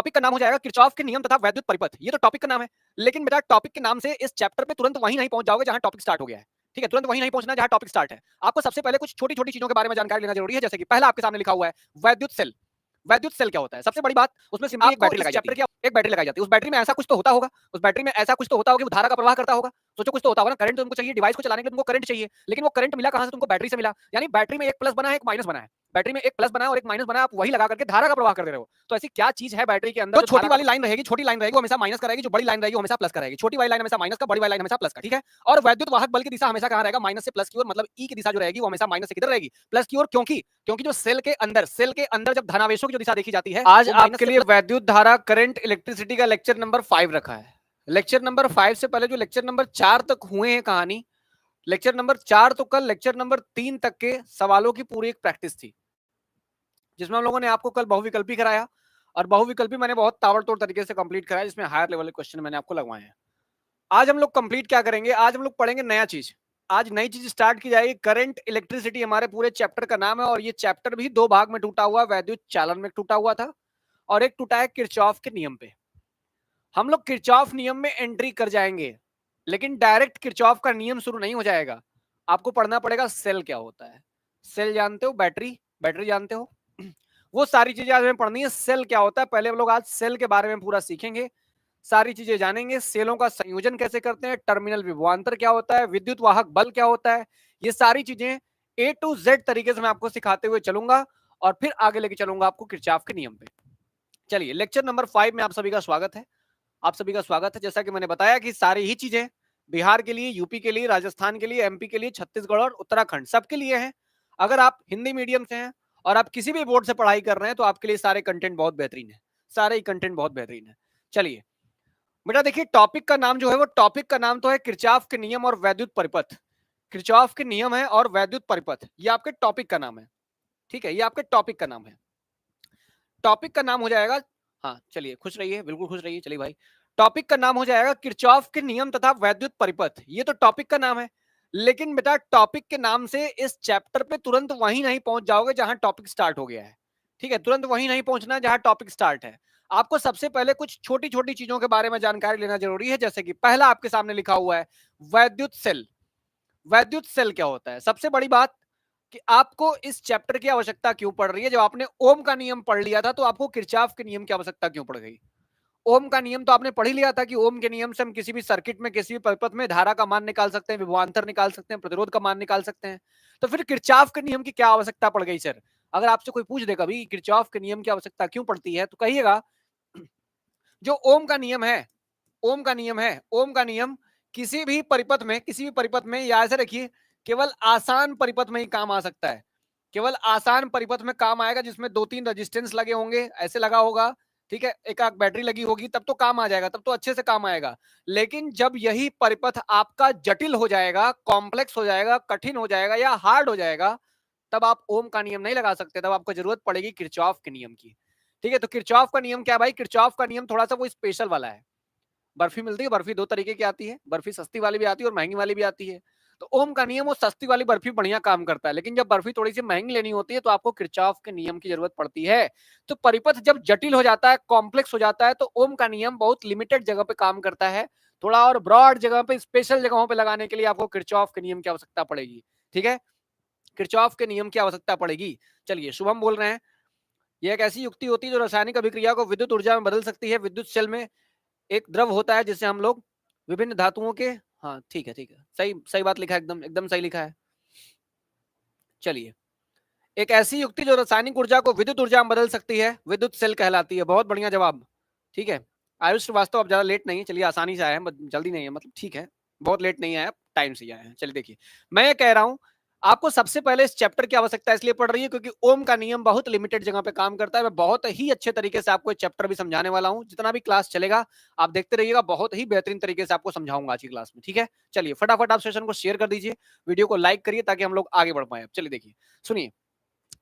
Topic का नाम हो जाएगा किरचॉफ के नियम तथा वैद्युत परिपथ। ये तो टॉपिक का नाम है, लेकिन बेटा टॉपिक के नाम से इस चैप्टर पे तुरंत वहीं नहीं पहुंच जाओगे जहां टॉपिक स्टार्ट हो गया है। ठीक है, तुरंत वहीं नहीं पहुंचना जहां टॉपिक स्टार्ट है। आपको सबसे पहले कुछ छोटी छोटी चीजों के बारे में जानकारी लेना जरूरी है, जैसे कि पहला आपके सामने लिखा हुआ है वैद्युत सेल। वैद्युत सेल क्या होता है? सबसे बड़ी बात, उसमें सिंपली एक बैटरी लगाई जाती है। एक बैटरी लगाई जाती है, उस बैटरी में ऐसा कुछ तो होता होगा, उस बैटरी में ऐसा कुछ तो होता होगा कि वो धारा का प्रवाह करता होगा। सोचो कुछ तो होता होगा ना, करंट तो तुमको चाहिए, डिवाइस को चलाने के लिए तुमको करंट चाहिए, लेकिन वो करंट मिला कहां से? तुमको बैटरी से मिला। यानी बैटरी में एक प्लस बना है, एक माइनस बना है। बैटरी में एक प्लस बना है और एक माइनस बना है, आप वही लगा करके धारा का प्रवाह कर दे रहे हो। तो ऐसी क्या चीज है बैटरी के अंदर? तो छोटी वाली लाइन रहेगी, छोटी लाइन रहेगी, वो हमेशा माइनस करेगी, जो बड़ी लाइन रहेगी वो हमेशा प्लस करेगी। छोटी वाली लाइन हमेशा माइनस का, बड़ी वाली लाइन हमेशा प्लस का। ठीक है, और वैद्युत वाहक बल की दिशा हमेशा कहां रहेगा? माइनस से प्लस की ओर, मतलब ई की दिशा जो रहेगी वो हमेशा माइनस से किधर रहेगी? प्लस की ओर। क्योंकि क्योंकि जो सेल के अंदर जब धनावेशों की जो दिशा देखी जाती है, आज आपके लिए वैद्युत धारा, करंट, इलेक्ट्रिसिटी का लेक्चर नंबर 5 रखा है। लेक्चर नंबर 5 से पहले जो लेक्चर नंबर 4 तक हुए हैं कहानी, लेक्चर नंबर 4 तो कल लेक्चर नंबर 3 तक के सवालों की पूरी एक प्रैक्टिस थी, जिसमें हम लोगों ने आपको कल बहुविकल्पी कराया, और बहुविकल्पी मैंने बहुत ताबड़तोड़ तरीके से कंप्लीट कराया, जिसमें हायर लेवल के क्वेश्चन मैंने आपको लगवाए हैं। आज हम लोग कंप्लीट क्या करेंगे? आज हम लोग पढ़ेंगे नया चीज। आज नई चीज स्टार्ट की जाएगी। करंट इलेक्ट्रिसिटी हमारे पूरे चैप्टर का नाम है, और ये चैप्टर भी दो भाग में टूटा हुआ, वैद्युत चालन में टूटा हुआ था, और एक टूटा है किरचॉफ के नियम पे। हम लोग किरचॉफ नियम में एंट्री कर जाएंगे, लेकिन डायरेक्ट किरचॉफ का नियम शुरू नहीं हो जाएगा। आपको पढ़ना पड़ेगा सेल क्या होता है। सेल जानते हो? बैटरी, बैटरी जानते हो? वो सारी चीजें आज हमें पढ़नी है। सेल क्या होता है, पहले हम लोग आज सेल के बारे में पूरा सीखेंगे, सारी चीजें जानेंगे। सेलों का संयोजन कैसे करते हैं, टर्मिनल विभवांतर क्या होता है, विद्युत वाहक बल क्या होता है, ये सारी चीजें A to Z तरीके से मैं आपको सिखाते हुए चलूंगा, और फिर आगे लेके चलूंगा आपको किरचॉफ के नियम पे। चलिए, लेक्चर नंबर 5 में आप सभी का स्वागत है। आप सभी का स्वागत है। जैसा कि मैंने बताया कि सारी ही चीजें बिहार के लिए, यूपी के लिए, राजस्थान के लिए, एमपी के लिए, छत्तीसगढ़ और उत्तराखंड सबके लिए हैं। अगर आप हिंदी मीडियम से हैं और आप किसी भी बोर्ड से पढ़ाई कर रहे हैं, तो आपके लिए सारे कंटेंट बहुत बेहतरीन है, सारे ही कंटेंट बहुत बेहतरीन है। चलिए बेटा, देखिए टॉपिक का नाम जो है, वो टॉपिक का नाम तो है किरचॉफ के नियम और वैद्युत परिपथ। किरचॉफ के नियम है और वैद्युत परिपथ, ये आपके टॉपिक का नाम है। ठीक है, ये आपके टॉपिक का नाम है। टॉपिक का नाम हो जाएगा, हाँ चलिए खुश रहिए, बिल्कुल खुश रहिए। चलिए भाई, टॉपिक का नाम हो जाएगा किरचॉफ के नियम तथा वैद्युत परिपथ। ये तो टॉपिक का नाम है, लेकिन बेटा टॉपिक के नाम से इस चैप्टर पे तुरंत वहीं नहीं पहुंच जाओगे जहां टॉपिक स्टार्ट हो गया है। ठीक है, तुरंत वहीं नहीं पहुंचना जहां टॉपिक स्टार्ट है। आपको सबसे पहले कुछ छोटी छोटी चीजों के बारे में जानकारी लेना जरूरी है, जैसे कि पहला आपके सामने लिखा हुआ है वैद्युत सेल। वैद्युत सेल क्या होता है? सबसे बड़ी बात कि आपको इस चैप्टर की आवश्यकता क्यों पड़ रही है। जब आपने ओम का नियम पढ़ लिया था, तो आपको किरचॉफ के नियम की आवश्यकता क्यों पड़ गई? ओम का नियम तो आपने पढ़ ही लिया था कि ओम के नियम से हम किसी भी सर्किट में, किसी भी परिपथ में धारा का मान निकाल सकते हैं, विभवांतर निकाल सकते हैं, प्रतिरोध का मान निकाल सकते हैं। तो फिर किरचॉफ के नियम की क्या आवश्यकता पड़ गई सर? अगर आपसे कोई पूछ दे कभी किरचॉफ के नियम की आवश्यकता क्यों पड़ती है, तो कहिएगा जो ओम का नियम है, ओम का नियम है, ओम का नियम किसी भी परिपथ में, किसी भी परिपथ में, या ऐसे रखिए केवल आसान परिपथ में ही काम आ सकता है। केवल आसान परिपथ में काम आएगा, जिसमें दो तीन रेजिस्टेंस लगे होंगे, ऐसे लगा होगा, ठीक है, एक आध बैटरी लगी होगी, तब तो काम आ जाएगा, तब तो अच्छे से काम आएगा। लेकिन जब यही परिपथ आपका जटिल हो जाएगा, कॉम्प्लेक्स हो जाएगा, कठिन हो जाएगा या हार्ड हो जाएगा, तब आप ओम का नियम नहीं लगा सकते, तब आपको जरूरत पड़ेगी किरचॉफ के नियम की। ठीक है, तो किरचॉफ का नियम क्या भाई? किरचॉफ का नियम थोड़ा सा वो स्पेशल वाला है। बर्फी मिलती है, बर्फी दो तरीके की आती है, बर्फी सस्ती वाली भी आती है और महंगी वाली भी आती है। तो ओम का नियम वो सस्ती वाली बर्फी बढ़िया काम करता है, लेकिन जब बर्फी थोड़ी सी महंगी लेनी होती है, तो आपको किरचॉफ के नियम की जरूरत पड़ती है। तो परिपथ जब जटिल हो जाता है, कॉम्प्लेक्स हो जाता है, तो ओम का नियम बहुत लिमिटेड जगह पे काम करता है। थोड़ा और ब्रॉड जगह पे, स्पेशल जगहों पे लगाने के लिए आपको किरचॉफ के नियम की आवश्यकता पड़ेगी। ठीक है, किरचॉफ के नियम की आवश्यकता पड़ेगी। चलिए, शुभम बोल रहे हैं, यह एक ऐसी युक्ति होती है जो रासायनिक अभिक्रिया को विद्युत ऊर्जा में बदल सकती है। विद्युत सेल में एक द्रव होता है जिससे हम लोग विभिन्न धातुओं के, हाँ ठीक है, ठीक है, सही सही बात लिखा है, एकदम एकदम सही लिखा है। चलिए, एक ऐसी युक्ति जो रासायनिक ऊर्जा को विद्युत ऊर्जा में बदल सकती है, विद्युत सेल कहलाती है। बहुत बढ़िया जवाब। ठीक है, आयुष श्रीवास्तव, अब ज्यादा लेट नहीं है, चलिए आसानी से आए हैं, जल्दी नहीं है, मतलब ठीक है, बहुत लेट नहीं आया, टाइम से आए हैं। चलिए देखिए, मैं ये कह रहा हूं आपको सबसे पहले इस चैप्टर की आवश्यकता इसलिए पड़ रही है क्योंकि ओम का नियम बहुत लिमिटेड जगह पे काम करता है। मैं बहुत ही अच्छे तरीके से आपको चैप्टर भी समझाने वाला हूं, जितना भी क्लास चलेगा आप देखते रहिएगा, बहुत ही बेहतरीन तरीके से आपको समझाऊंगा आज की क्लास में। ठीक है, चलिए फटाफट आप सेशन को शेयर कर दीजिए, वीडियो को लाइक करिए ताकि हम लोग आगे बढ़ पाए। चलिए देखिए, सुनिए,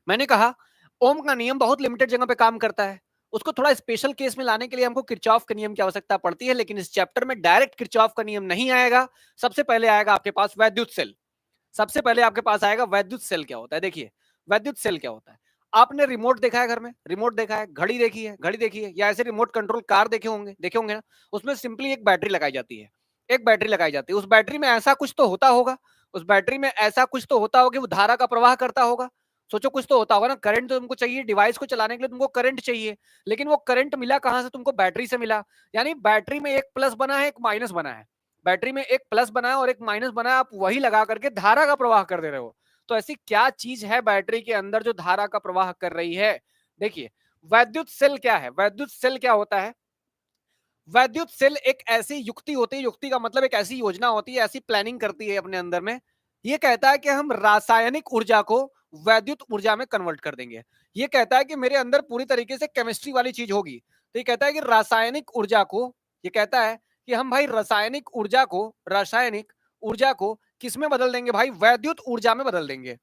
मैंने कहा ओम का नियम बहुत लिमिटेड जगह पे काम करता है, उसको थोड़ा स्पेशल केस में लाने के लिए हमको किरचॉफ के नियम की आवश्यकता पड़ती है। लेकिन इस चैप्टर में डायरेक्ट किरचॉफ का नियम नहीं आएगा। सबसे पहले आएगा आपके पास वैद्युत सेल। सबसे पहले आपके पास आएगा वैद्युत सेल क्या होता है। देखिए, वैद्युत सेल क्या होता है, आपने रिमोट देखा है घर में, रिमोट देखा है, घड़ी देखी है, या ऐसे रिमोट कंट्रोल कार देखे होंगे ना। उसमें सिंपली एक बैटरी लगाई जाती है, एक बैटरी लगाई जाती है। उस बैटरी में ऐसा कुछ तो होता होगा, उस बैटरी में ऐसा कुछ तो होता होगा कि वो धारा का प्रवाह करता होगा। सोचो कुछ तो होता होगा ना। करंट तो तुमको चाहिए, डिवाइस को चलाने के लिए तुमको करंट चाहिए, लेकिन वो करंट मिला कहां से? तुमको बैटरी से मिला। यानी बैटरी में एक प्लस बना है, एक माइनस बना है। बैटरी में एक प्लस बना है और एक माइनस बना है, आप वही लगा करके धारा का प्रवाह कर दे रहे हो। तो ऐसी क्या चीज है बैटरी के अंदर जो धारा का प्रवाह कर रही है? देखिए, वैद्युत सेल क्या है? वैद्युत सेल क्या होता है? वैद्युत सेल एक ऐसी युक्ति होती है, युक्ति का मतलब एक ऐसी योजना होती है, ऐसी प्लानिंग करती है अपने अंदर में। ये कहता है कि हम रासायनिक ऊर्जा को वैद्युत ऊर्जा में कन्वर्ट कर देंगे। ये कहता है कि मेरे अंदर पूरी तरीके से केमिस्ट्री वाली चीज होगी। तो ये कहता है कि रासायनिक ऊर्जा को, ये कहता है कि हम भाई रासायनिक ऊर्जा को किस में बदल देंगे भाई? वैद्युत ऊर्जा में बदल देंगे।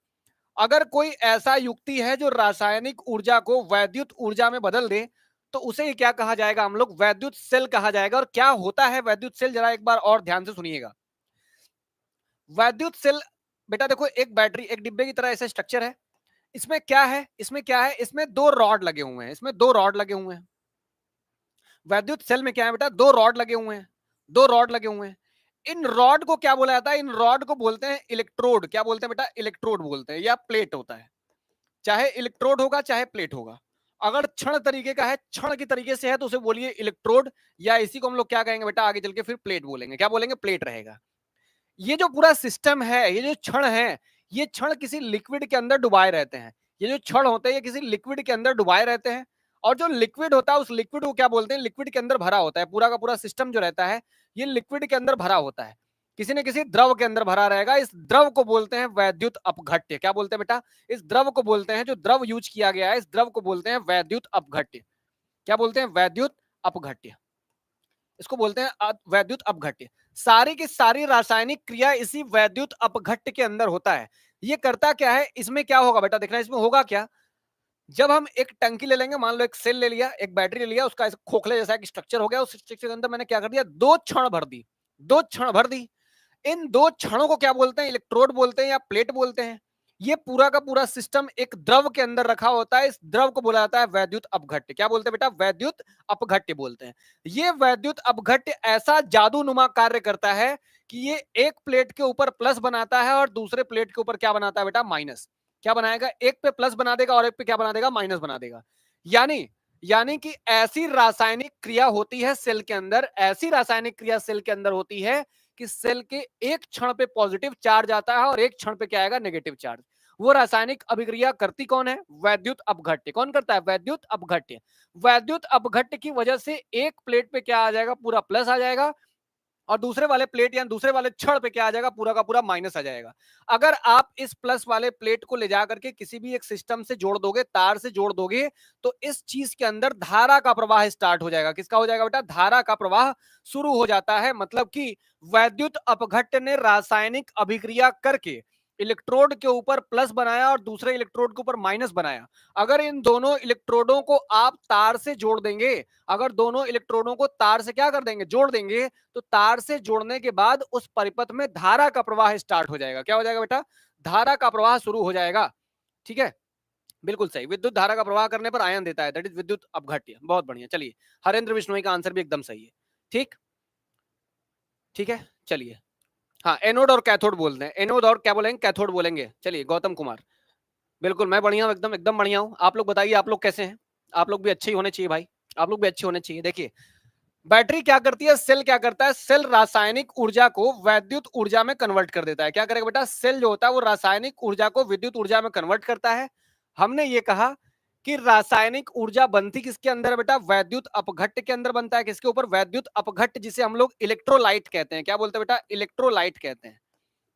अगर कोई ऐसा युक्ति है जो रासायनिक ऊर्जा को वैद्युत ऊर्जा में बदल दे, तो उसे क्या कहा जाएगा? हम लोग वैद्युत सेल कहा जाएगा। और क्या होता है वैद्युत सेल, जरा एक बार और ध्यान से सुनिएगा। वैद्युत सेल, बेटा देखो, एक बैटरी, एक डिब्बे की तरह ऐसा स्ट्रक्चर है। इसमें क्या है? इसमें दो रॉड लगे हुए हैं, इसमें दो रॉड लगे हुए हैं। वैद्युत सेल में क्या है बेटा? दो रॉड लगे हुए हैं, दो रॉड लगे हुए हैं। इन रॉड को क्या बोला जाता है? इन रॉड को बोलते हैं इलेक्ट्रोड। क्या बोलते हैं बेटा? इलेक्ट्रोड बोलते हैं, या प्लेट होता है। चाहे इलेक्ट्रोड होगा चाहे प्लेट होगा। अगर क्षण तरीके का है, क्षण की तरीके से है, तो उसे बोलिए इलेक्ट्रोड, या इसी को हम लोग क्या कहेंगे बेटा आगे चल के? फिर प्लेट बोलेंगे। क्या बोलेंगे? प्लेट रहेगा। ये जो पूरा सिस्टम है, ये जो क्षण है, ये क्षण किसी लिक्विड के अंदर डुबाए रहते हैं। ये जो क्षण होते हैं ये किसी लिक्विड के अंदर डुबाए रहते हैं। और जो लिक्विड होता है उस लिक्विड को क्या बोलते हैं? लिक्विड के अंदर भरा होता है। पूरा का पूरा सिस्टम जो रहता है ये लिक्विड के अंदर भरा होता है, किसी न किसी द्रव के अंदर भरा रहेगा। इस द्रव को बोलते हैं वैद्युत अपघट्य। क्या बोलते हैं बेटा? इस द्रव को बोलते हैं, जो द्रव यूज किया गया है, इस द्रव को बोलते हैं वैद्युत अपघट्य। क्या बोलते हैं? वैद्युत अपघट्य। इसको बोलते हैं वैद्युत अपघट्य। सारी की सारी रासायनिक क्रिया इसी वैद्युत अपघट्य के अंदर होता है। ये करता क्या है? इसमें क्या होगा बेटा? देखना, इसमें होगा क्या? जब हम एक टंकी ले लेंगे, मान लो एक सेल ले लिया, एक बैटरी ले लिया, उसका खोखले जैसा एक स्ट्रक्चर हो गया, उस स्ट्रक्चर के अंदर मैंने क्या कर दिया? दो क्षण भर दी, दो क्षण भर दी। इन दो क्षणों को क्या बोलते हैं? इलेक्ट्रोड बोलते हैं या प्लेट बोलते हैं। ये पूरा का पूरा सिस्टम एक द्रव के अंदर रखा होता है। इस द्रव को बोला जाता है वैद्युत अपघट्य। क्या बोलते हैं बेटा? वैद्युत अपघट्य बोलते हैं। ये वैद्युत अपघट्य ऐसा जादूनुमा कार्य करता है कि ये एक प्लेट के ऊपर प्लस बनाता है और दूसरे प्लेट के ऊपर क्या बनाता है बेटा? माइनस। क्या बनाएगा? एक पे प्लस बना देगा और एक पे क्या बना देगा? माइनस बना देगा। यानी यानी कि ऐसी रासायनिक क्रिया होती है सेल के अंदर, ऐसी रासायनिक क्रिया सेल के अंदर होती है कि सेल के एक क्षण पे पॉजिटिव चार्ज आता है और एक क्षण पे क्या आएगा? Negative charge. वो रासायनिक अभिक्रिया करती कौन है? वैद्युत अपघट्य। कौन करता है? वैद्युत अपघट्य। वैद्युत अपघट्य की वजह से एक प्लेट पे क्या आ जाएगा? पूरा प्लस आ जाएगा, और दूसरे वाले प्लेट या दूसरे वाले छड़ पे क्या आ जाएगा? पूरा का पूरा माइनस आ जाएगा। अगर आप इस प्लस वाले प्लेट को ले जा करके किसी भी एक सिस्टम से जोड़ दोगे, तार से जोड़ दोगे, तो इस चीज के अंदर धारा का प्रवाह स्टार्ट हो जाएगा। किसका हो जाएगा बेटा? धारा का प्रवाह शुरू हो जाता है। मतलब कि वैद्युत अपघट्य ने रासायनिक अभिक्रिया करके इलेक्ट्रोड के ऊपर प्लस बनाया और दूसरे इलेक्ट्रोड के ऊपर माइनस बनाया। अगर इन दोनों इलेक्ट्रोडों को आप तार से जोड़ देंगे, अगर दोनों इलेक्ट्रोडों को तार से क्या कर देंगे? जोड़ देंगे, तो तार से जोड़ने के बाद उस परिपथ में धारा का प्रवाह स्टार्ट हो जाएगा। क्या हो जाएगा बेटा? धारा का प्रवाह शुरू हो जाएगा। ठीक है, बिल्कुल सही। विद्युत धारा का प्रवाह करने पर आयन देता है, दैट इज विद्युत अपघट्य। बहुत बढ़िया। चलिए, हरेंद्र बिश्नोई का आंसर भी एकदम सही है। ठीक, ठीक है, चलिए। हाँ, एनोड और कैथोड बोलते हैं। एनोड और क्या बोलेंगे? कैथोड बोलेंगे। चलिए, गौतम कुमार। बिल्कुल, मैं बढ़िया हूँ, एकदम एकदम बढ़िया हूँ। आप लोग बताइए, आप लोग कैसे हैं? आप लोग भी अच्छे ही होने चाहिए भाई, आप लोग भी अच्छे होने चाहिए। देखिए, बैटरी क्या करती है, सेल क्या करता है? सेल रासायनिक ऊर्जा को वैद्युत ऊर्जा में कन्वर्ट कर देता है। क्या करेगा बेटा? सेल जो होता है वो रासायनिक ऊर्जा को विद्युत ऊर्जा में कन्वर्ट करता है। हमने ये कहा कि रासायनिक ऊर्जा बनती किसके अंदर है बेटा? वैद्युत अपघट्य के अंदर बनता है। किसके ऊपर? वैद्युत अपघट्य, जिसे हम लोग इलेक्ट्रोलाइट कहते हैं। क्या बोलते हैं बेटा? इलेक्ट्रोलाइट कहते हैं।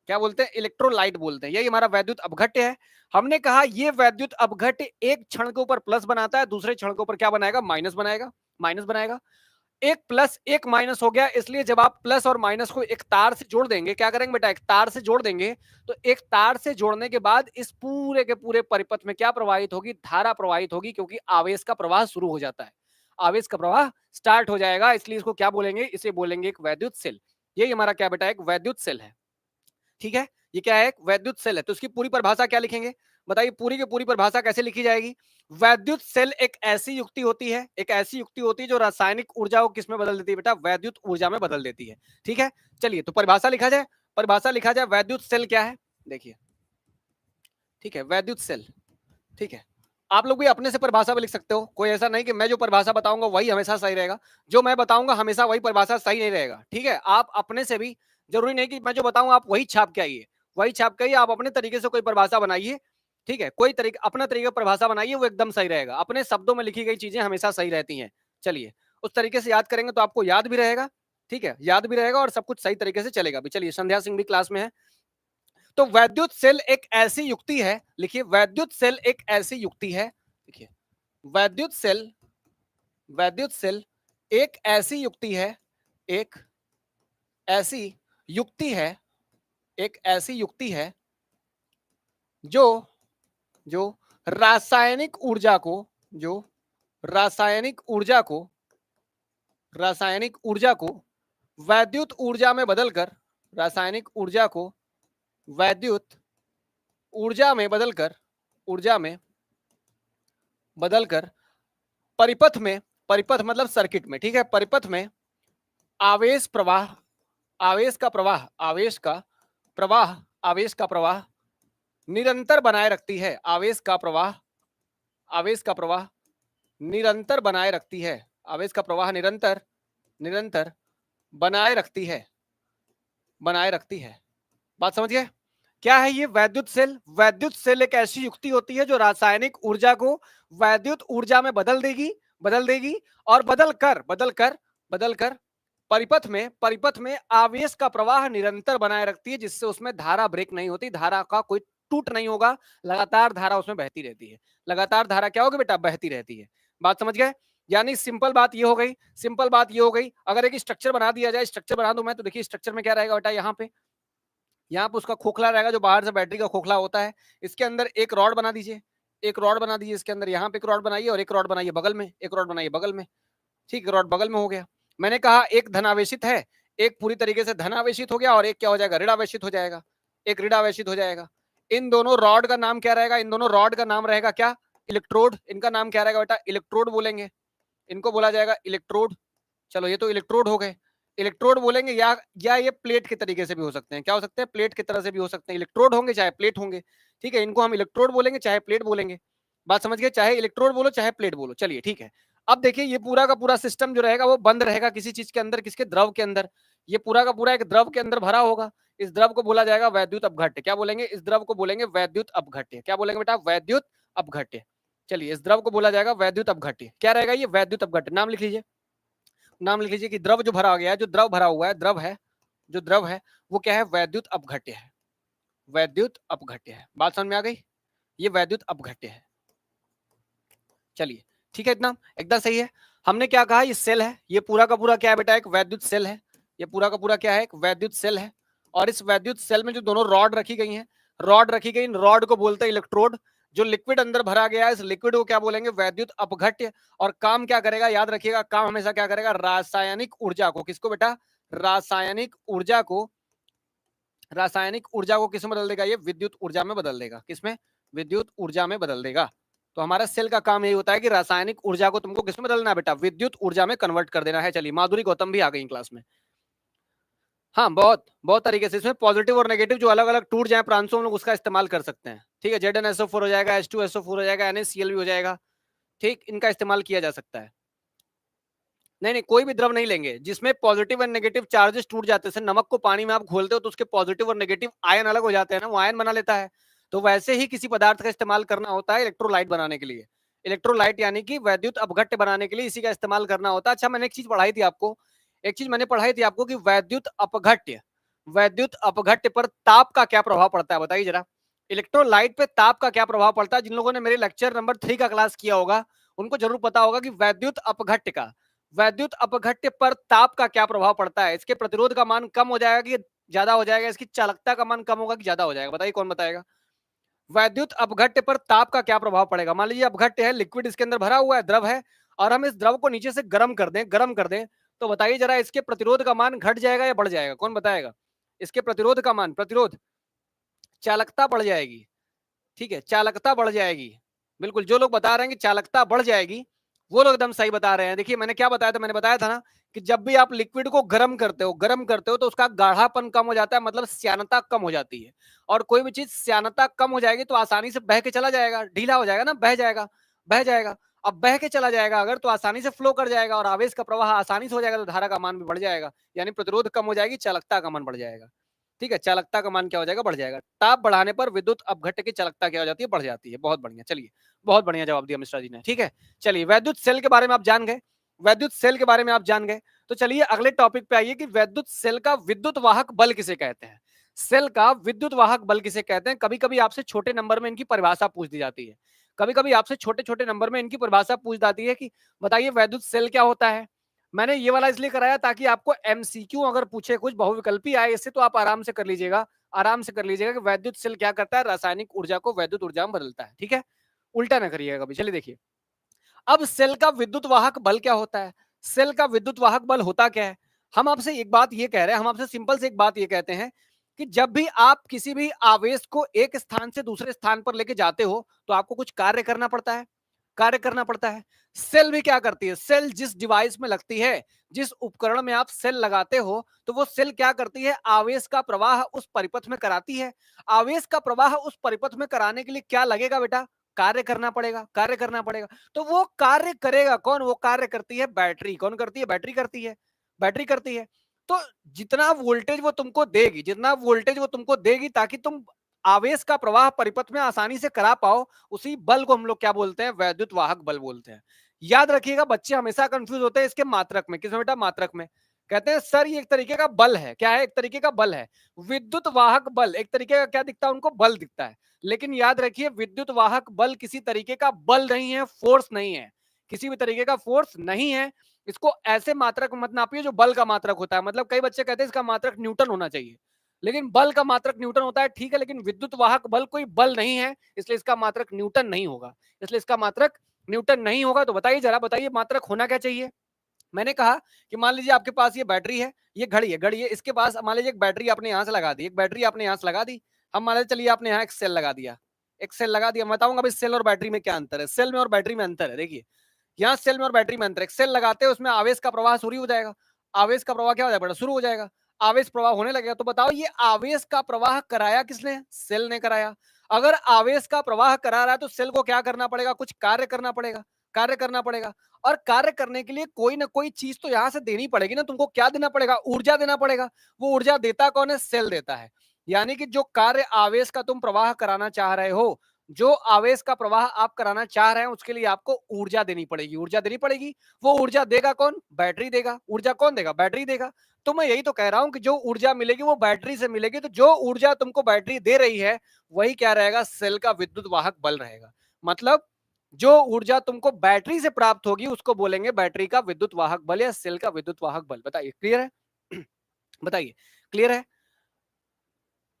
क्या बोलते हैं? इलेक्ट्रोलाइट बोलते हैं। यही हमारा वैद्युत अपघट्य है। हमने कहा ये वैद्युत अपघट्य एक क्षण के ऊपर प्लस बनाता है, दूसरे क्षण के ऊपर क्या बनाएगा? माइनस बनाएगा। माइनस बनाएगा। एक प्लस एक माइनस हो गया, इसलिए जब आप प्लस और माइनस को एक तार से जोड़ देंगे, क्या करेंगे बेटा? एक तार से जोड़ देंगे, तो एक तार से जोड़ने के बाद इस पूरे के पूरे परिपथ में क्या प्रवाहित होगी? धारा प्रवाहित होगी, क्योंकि आवेश का प्रवाह शुरू हो जाता है। आवेश का प्रवाह स्टार्ट हो जाएगा, इसलिए इसको क्या बोलेंगे? इसे बोलेंगे एक वैद्युत सेल। यही हमारा क्या बेटा? एक वैद्युत सेल है। ठीक है, ये क्या है? एक वैद्युत सेल है। तो इसकी पूरी परिभाषा क्या लिखेंगे? बताइए पूरी की पूरी परिभाषा कैसे लिखी जाएगी? वैद्युत सेल एक ऐसी युक्ति होती है, एक ऐसी युक्ति होती है जो रासायनिक ऊर्जा को किसमें बदल देती है बेटा? वैद्युत ऊर्जा में बदल देती है। ठीक है, चलिए तो परिभाषा लिखा जाए। परिभाषा लिखा जाए, वैद्युत सेल क्या है? देखिए, ठीक है, वैद्युत सेल, ठीक है। आप लोग भी अपने से परिभाषा भी लिख सकते हो, कोई ऐसा नहीं कि मैं जो परिभाषा बताऊंगा वही हमेशा सही रहेगा, जो मैं बताऊंगा हमेशा वही परिभाषा सही नहीं रहेगा। ठीक है, आप अपने से भी, जरूरी नहीं कि मैं जो बताऊं आप वही छाप के आइए, वही छाप के आइए, आप अपने तरीके से कोई परिभाषा बनाइए। ठीक है, कोई तरीका, अपना तरीका परिभाषा बनाइए, वो एकदम सही रहेगा। अपने शब्दों में लिखी गई चीजें हमेशा सही रहती हैं। चलिए, उस तरीके से याद करेंगे तो आपको याद भी रहेगा। ठीक है, याद भी रहेगा और सब कुछ सही तरीके से चलेगा भी। चलिए, संध्या सिंह भी क्लास में है। तो वैद्युत सेल एक ऐसी युक्ति है, लिखिए, वैद्युत सेल एक ऐसी युक्ति है। देखिए, वैद्युत सेल, वैद्युत सेल एक ऐसी युक्ति है, एक ऐसी युक्ति है, एक ऐसी युक्ति है जो जो रासायनिक ऊर्जा को, जो रासायनिक ऊर्जा को, रासायनिक ऊर्जा को वैद्युत ऊर्जा में बदलकर, रासायनिक ऊर्जा को वैद्युत ऊर्जा में बदलकर, ऊर्जा में बदलकर परिपथ में, परिपथ मतलब सर्किट में, ठीक है, परिपथ में आवेश प्रवाह, आवेश का प्रवाह, आवेश का प्रवाह, आवेश का प्रवाह निरंतर बनाए रखती है। आवेश का प्रवाह, आवेश का प्रवाह निरंतर बनाए रखती है। आवेश का प्रवाह निरंतर, निरंतर बनाए रखती है, बनाए रखती है। बात समझ गए? क्या है ये वैद्युत सेल? वैद्युत सेल एक ऐसी युक्ति होती है जो रासायनिक ऊर्जा को वैद्युत ऊर्जा में बदल देगी, बदल देगी, और बदलकर, बदलकर, बदलकर परिपथ में, परिपथ में आवेश का प्रवाह निरंतर बनाए रखती है, जिससे उसमें धारा ब्रेक नहीं होती, धारा का कोई टूट नहीं होगा, लगातार धारा उसमें बहती रहती है। लगातार धारा क्या होगी बेटा? बहती रहती है। बात समझ गए? यानी सिंपल बात ये हो गई, सिंपल बात ये हो गई, अगर एक स्ट्रक्चर बना दिया जाए, स्ट्रक्चर बना दूं मैं, तो देखिए स्ट्रक्चर में क्या रहेगा बेटा? यहाँ पे उसका खोखला रहेगा जो बाहर से बैटरी का खोखला होता है। इसके अंदर एक रॉड बना दीजिए, एक रॉड बना दीजिए इसके अंदर, यहाँ पे एक रॉड बनाइए और एक रॉड बनाइए बगल में, एक रॉड बनाइए बगल में। ठीक, रॉड बगल में हो गया। मैंने कहा एक धनावेशित है, एक पूरी तरीके से धनावेशित हो गया, और एक क्या हो जाएगा? ऋणावेशित हो जाएगा, एक ऋणावेशित हो जाएगा। इन दोनों रॉड का नाम क्या रहेगा? इन दोनों रॉड का नाम रहेगा क्या? इलेक्ट्रोड। इनका नाम क्या रहेगा बेटा? इलेक्ट्रोड बोलेंगे, इनको बोला जाएगा इलेक्ट्रोड। चलो, ये तो इलेक्ट्रोड हो गए, इलेक्ट्रोड बोलेंगे, या ये प्लेट के तरीके से भी हो सकते हैं। क्या हो सकते हैं? प्लेट की तरह से भी हो सकते हैं। इलेक्ट्रोड होंगे चाहे प्लेट होंगे। ठीक है, इनको हम इलेक्ट्रोड बोलेंगे चाहे प्लेट बोलेंगे। बात समझ गए? चाहे इलेक्ट्रोड बोलो चाहे प्लेट बोलो। चलिए ठीक है, अब देखिए ये पूरा का पूरा सिस्टम जो रहेगा वो बंद रहेगा किसी चीज के अंदर, किसके? द्रव के अंदर। ये पूरा का पूरा एक द्रव के अंदर भरा होगा। इस द्रव को बोला जाएगा वैद्युत अपघट्य। क्या बोलेंगे? इस द्रव को बोलेंगे वैद्युत अपघट्य। क्या बोलेंगे बेटा? वैद्युत अपघट्य। चलिए, इस द्रव को बोला जाएगा वैद्युत अपघट्य। क्या रहेगा ये? वैद्युत अपघट्य। नाम लिख लीजिए, नाम लिख लीजिए कि द्रव जो भरा गया है, जो द्रव भरा हुआ है, द्रव है, जो द्रव है वो क्या है? वैद्युत अपघट्य है, वैद्युत अपघट्य है। बात समझ में आ गई? ये वैद्युत अपघट्य है। चलिए ठीक है, इतना एकदम सही है। हमने क्या कहा? ये सेल है, ये पूरा का पूरा क्या है बेटा? एक वैद्युत सेल है। ये पूरा का पूरा क्या है? एक वैद्युत सेल है। और इस वैद्युत सेल में जो दोनों रॉड रखी गई हैं, रॉड रखी गई, रॉड को बोलते हैं इलेक्ट्रोड। जो लिक्विड अंदर भरा गया है, इस लिक्विड को क्या बोलेंगे? वैद्युत अपघट्य। और काम क्या करेगा? याद रखिएगा, काम हमेशा क्या करेगा? रासायनिक ऊर्जा को, किसको बेटा? रासायनिक ऊर्जा को, रासायनिक ऊर्जा को किसमें बदल देगा? ये विद्युत ऊर्जा में बदल देगा। किसमें? विद्युत ऊर्जा में बदल देगा। तो हमारा सेल का काम यही होता है कि रासायनिक ऊर्जा को तुमको किसमें बदलना है बेटा? विद्युत ऊर्जा में कन्वर्ट कर देना है। चलिए, माधुरी गौतम भी आ गई क्लास में। हाँ, बहुत बहुत तरीके से इसमें पॉजिटिव और नेगेटिव जो अलग अलग टूट जाए प्रांशों, हम लोग उसका इस्तेमाल कर सकते हैं। ठीक है, ZnSO4 हो जाएगा, H2SO4 हो जाएगा, NaCl भी हो जाएगा। ठीक, इनका इस्तेमाल किया जा सकता है। नहीं नहीं, कोई भी द्रव नहीं लेंगे जिसमें पॉजिटिव एंड नेगेटिव चार्जेस टूट जाते हैं। नमक को पानी में आप घोलते हो तो उसके पॉजिटिव और नेगेटिव आयन अलग हो जाते हैं ना, वो आयन बना लेता है। तो वैसे ही किसी पदार्थ का इस्तेमाल करना होता है इलेक्ट्रोलाइट बनाने के लिए। इलेक्ट्रोलाइट यानी कि वैद्युत अपघट्य बनाने के लिए इसी का इस्तेमाल करना होता है। अच्छा, मैंने एक चीज पढ़ाई थी आपको, एक चीज मैंने पढ़ाई थी आपको कि वैद्युत अपघट्य, वैद्युत अपघट्य पर ताप का क्या प्रभाव पड़ता है? बताइए जरा। इलेक्ट्रोलाइट पे ताप का क्या प्रभाव पड़ता है? जिन लोगों ने मेरे लेक्चर नंबर 3 का क्लास किया होगा उनको जरूर पता होगा कि वैद्युत अपघट्य का, वैद्युत अपघट्य पर ताप का क्या प्रभाव पड़ता है? इसके प्रतिरोध का मान कम हो जाएगा कि ज्यादा हो जाएगा? इसकी चालकता का मान कम होगा कि ज्यादा हो जाएगा? बताइए, कौन बताएगा? वैद्युत अपघट्य पर ताप का क्या प्रभाव पड़ेगा? मान लीजिए अपघट्य है, लिक्विड इसके अंदर भरा हुआ है, द्रव है, और हम इस द्रव को नीचे से गर्म कर दें, गर्म कर दें, तो बताइए जरा इसके प्रतिरोध का मान घट जाएगा या बढ़ जाएगा? कौन बताएगा? इसके प्रतिरोध का मान, प्रतिरोध, चालकता बढ़ जाएगी, ठीक है, चालकता बढ़ जाएगी। बिल्कुल, जो लोग बता रहे हैं कि चालकता बढ़ जाएगी, वो लोग एकदम सही बता रहे हैं। देखिए मैंने क्या बताया था, मैंने बताया था ना कि जब भी आप लिक्विड को गर्म करते हो तो उसका गाढ़ापन कम हो जाता है, मतलब श्यानता कम हो जाती है। और कोई भी चीज श्यानता कम हो जाएगी तो आसानी से बह के चला जाएगा, ढीला हो जाएगा ना, बह जाएगा। अब बह के चला जाएगा अगर, तो आसानी से फ्लो कर जाएगा और आवेश का प्रवाह आसानी से हो जाएगा, तो धारा का मान भी बढ़ जाएगा, यानी प्रतिरोध कम हो जाएगी, चालकता का मान बढ़ जाएगा। ठीक है, चालकता का मान क्या हो जाएगा, बढ़ जाएगा। ताप बढ़ाने पर विद्युत अपघट्य की चालकता क्या हो जाती है, बढ़ जाती है। बहुत बढ़िया, चलिए बहुत बढ़िया जवाब दिया मिश्रा जी ने। ठीक है, चलिए वैद्युत सेल के बारे में आप जान गए, वैद्युत सेल के बारे में आप जान गए। तो चलिए अगले टॉपिक पे आइए कि वैद्युत सेल का विद्युत वाहक बल किसे कहते हैं। सेल का विद्युत वाहक बल किसे कहते हैं। कभी कभी आपसे छोटे नंबर में इनकी परिभाषा पूछ दी जाती है, कभी कभी आपसे छोटे छोटे नंबर में इनकी परिभाषा पूछ जाती है कि बताइए वैद्युत सेल क्या होता है। मैंने ये वाला इसलिए कराया ताकि आपको एमसीक्यू अगर पूछे, कुछ बहुविकल्पी आए, इससे तो आप आराम से कर लीजिएगा, आराम से कर लीजिएगा कि वैद्युत सेल क्या करता है, रासायनिक ऊर्जा को वैद्युत ऊर्जा में बदलता है। ठीक है, उल्टा ना करिएगा कभी। चलिए देखिए, अब सेल का विद्युत वाहक बल क्या होता है, सेल का विद्युत वाहक बल होता क्या है। हम आपसे एक बात ये कह रहे हैं, हम आपसे सिंपल से एक बात ये कहते हैं कि जब भी आप किसी भी आवेश को एक स्थान से दूसरे स्थान पर लेके जाते हो तो आपको कुछ कार्य करना पड़ता है, कार्य करना पड़ता है। सेल भी क्या करती है, सेल जिस डिवाइस में लगती है, जिस उपकरण में आप सेल लगाते हो, तो वो सेल क्या करती है, आवेश का प्रवाह उस परिपथ में कराती है। आवेश का प्रवाह उस परिपथ में कराने के लिए क्या लगेगा बेटा, कार्य करना पड़ेगा, कार्य करना पड़ेगा। तो वो कार्य करेगा कौन, वो कार्य करती है बैटरी। कौन करती है, बैटरी करती है, बैटरी करती है। तो जितना वोल्टेज वो तुमको देगी, जितना वोल्टेज वो तुमको देगी ताकि तुम आवेश का प्रवाह परिपथ में आसानी से करा पाओ, उसी बल को हम लोग क्या बोलते हैं, वैद्युत वाहक बल बोलते हैं। याद रखिएगा, बच्चे हमेशा कंफ्यूज होते हैं इसके मात्रक में। किसमें बेटा, मात्रक में। कहते हैं सर ये एक तरीके का बल है, क्या है, एक तरीके का बल है। विद्युत वाहक बल एक तरीके का क्या दिखता है उनको, बल दिखता है। लेकिन याद रखिए विद्युत वाहक बल किसी तरीके का बल नहीं है, फोर्स नहीं है, किसी भी तरीके का फोर्स नहीं है। इसको ऐसे मात्रक मत नापिए जो बल का मात्रक होता है। मतलब कई बच्चे कहते हैं इसका मात्रक न्यूटन होना चाहिए, लेकिन बल का मात्रक न्यूटन होता है, ठीक है, लेकिन विद्युत वाहक बल कोई बल नहीं है, इसलिए इसका मात्रक न्यूटन नहीं होगा, इसलिए इसका मात्रक न्यूटन नहीं होगा। तो बताइए जरा, बताइए मात्रक होना क्या चाहिए। मैंने कहा कि मान लीजिए आपके पास ये बैटरी है, ये घड़ी है, घड़ी है, इसके पास मान लीजिए एक बैटरी आपने यहां से लगा दी, एक बैटरी आपने यहां से लगा दी। हम मान लीजिए चलिए आपने यहाँ एक सेल लगा दिया, एक सेल लगा दिया। मैं बताऊंगा अभी सेल और बैटरी में क्या अंतर है, सेल में और बैटरी में अंतर है। देखिए यहाँ सेल में और बैटरी में अंतर है, सेल लगाते हैं उसमें आवेश का प्रवाह शुरू हो जाएगा, आवेश का प्रवाह क्या हो जाएगा, शुरू हो जाएगा, आवेश प्रवाह होने लगेगा। तो बताओ ये आवेश का प्रवाह कराया किसने, सेल ने कराया। अगर आवेश का प्रवाह करा रहा है तो सेल को क्या करना पड़ेगा, कुछ कार्य करना पड़ेगा, कार्य करना पड़ेगा। और कार्य करने के लिए कोई ना कोई चीज तो यहां से देनी पड़ेगी ना, तुमको क्या देना पड़ेगा, ऊर्जा देना पड़ेगा। वो ऊर्जा देता कौन है, सेल देता है। यानी कि जो कार्य आवेश का तुम प्रवाह कराना चाह रहे हो, जो आवेश का प्रवाह आप कराना चाह रहे हैं, उसके लिए आपको ऊर्जा देनी पड़ेगी, ऊर्जा देनी पड़ेगी। वो ऊर्जा देगा कौन, बैटरी देगा। ऊर्जा कौन देगा, बैटरी देगा। तो मैं यही तो कह रहा हूं कि जो ऊर्जा मिलेगी वो बैटरी से मिलेगी। तो जो ऊर्जा तुमको बैटरी दे रही है वही क्या रहेगा, सेल का विद्युत वाहक बल रहेगा। मतलब जो ऊर्जा तुमको बैटरी से प्राप्त होगी उसको बोलेंगे बैटरी का विद्युत वाहक बल या सेल का विद्युत वाहक बल। बताइए क्लियर है बताइए क्लियर है,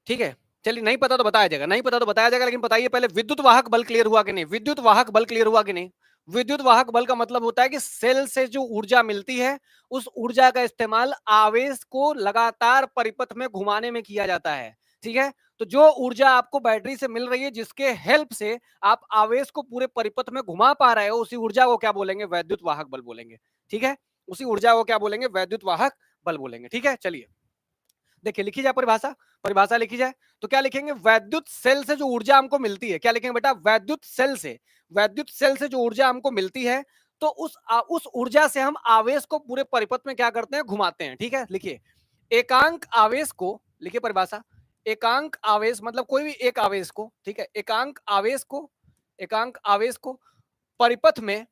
ठीक है। चलिए नहीं पता तो बताया जाएगा, नहीं पता तो बताया जाएगा, लेकिन बताइए पहले विद्युत वाहक बल क्लियर हुआ कि नहीं, विद्युत वाहक बल क्लियर हुआ कि नहीं। विद्युत वाहक बल का मतलब होता है कि सेल से जो ऊर्जा मिलती है उस ऊर्जा का इस्तेमाल आवेश को लगातार परिपथ में घुमाने में किया जाता है। ठीक है, तो जो ऊर्जा आपको बैटरी से मिल रही है जिसके हेल्प से आप आवेश को पूरे परिपथ में घुमा पा रहे हो, उसी ऊर्जा को क्या बोलेंगे, वैद्युत वाहक बल बोलेंगे। ठीक है, उसी ऊर्जा को क्या बोलेंगे, वैद्युत वाहक बल बोलेंगे। ठीक है, चलिए देखिए लिखी जाए परिभाषा, परिभाषा लिखी जाए तो क्या लिखेंगे, वैद्युत सेल से जो ऊर्जा हमको मिलती है, क्या लिखेंगे बेटा, वैद्युत सेल से, वैद्युत सेल से जो ऊर्जा हमको मिलती है तो उस ऊर्जा से हम आवेश को पूरे परिपथ में क्या करते हैं, घुमाते हैं। ठीक है, लिखिए एकांक आवेश को, लिखिए परिभाषा, एकांक आवेश मतलब कोई भी एक आवेश को, ठीक है, एकांक आवेश को, एकांक आवेश को परिपथ में,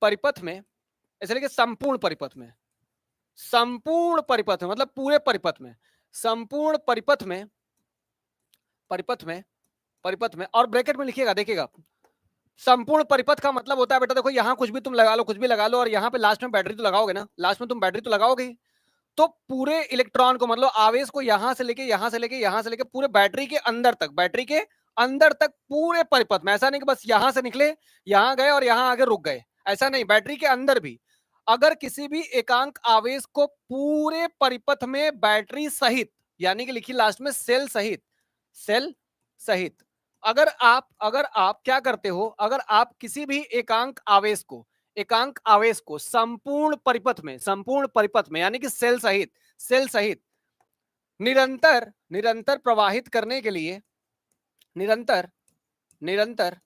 परिपथ में ऐसे लिखिए संपूर्ण परिपथ में, संपूर्ण परिपथ में मतलब पूरे परिपथ में, संपूर्ण परिपथ में, परिपथ में, परिपथ में, और ब्रैकेट में लिखिएगा, देखिएगा संपूर्ण परिपथ का मतलब होता है बेटा, देखो यहां कुछ भी तुम लगा लो, कुछ भी लगा लो, और यहां पे लास्ट में बैटरी तो लगाओगे ना, लास्ट में तुम बैटरी तो लगाओगे ही। तो पूरे इलेक्ट्रॉन को मतलब आवेश को यहां से लेके यहां से लेके यहां से लेके पूरे बैटरी के अंदर तक, बैटरी के अंदर तक पूरे परिपथ में, ऐसा नहीं कि बस यहां से निकले यहां गए और यहां आगे रुक गए, ऐसा नहीं, बैटरी के अंदर भी अगर किसी भी एकांक आवेश को पूरे परिपथ में बैटरी सहित, यानी कि लिखिए लास्ट में सेल सहित, सेल सहित अगर आप क्या करते हो, अगर आप किसी भी एकांक आवेश को संपूर्ण परिपथ में यानी कि सेल सहित निरंतर निरंतर प्रवाहित करने के लिए निरंतर निरंतर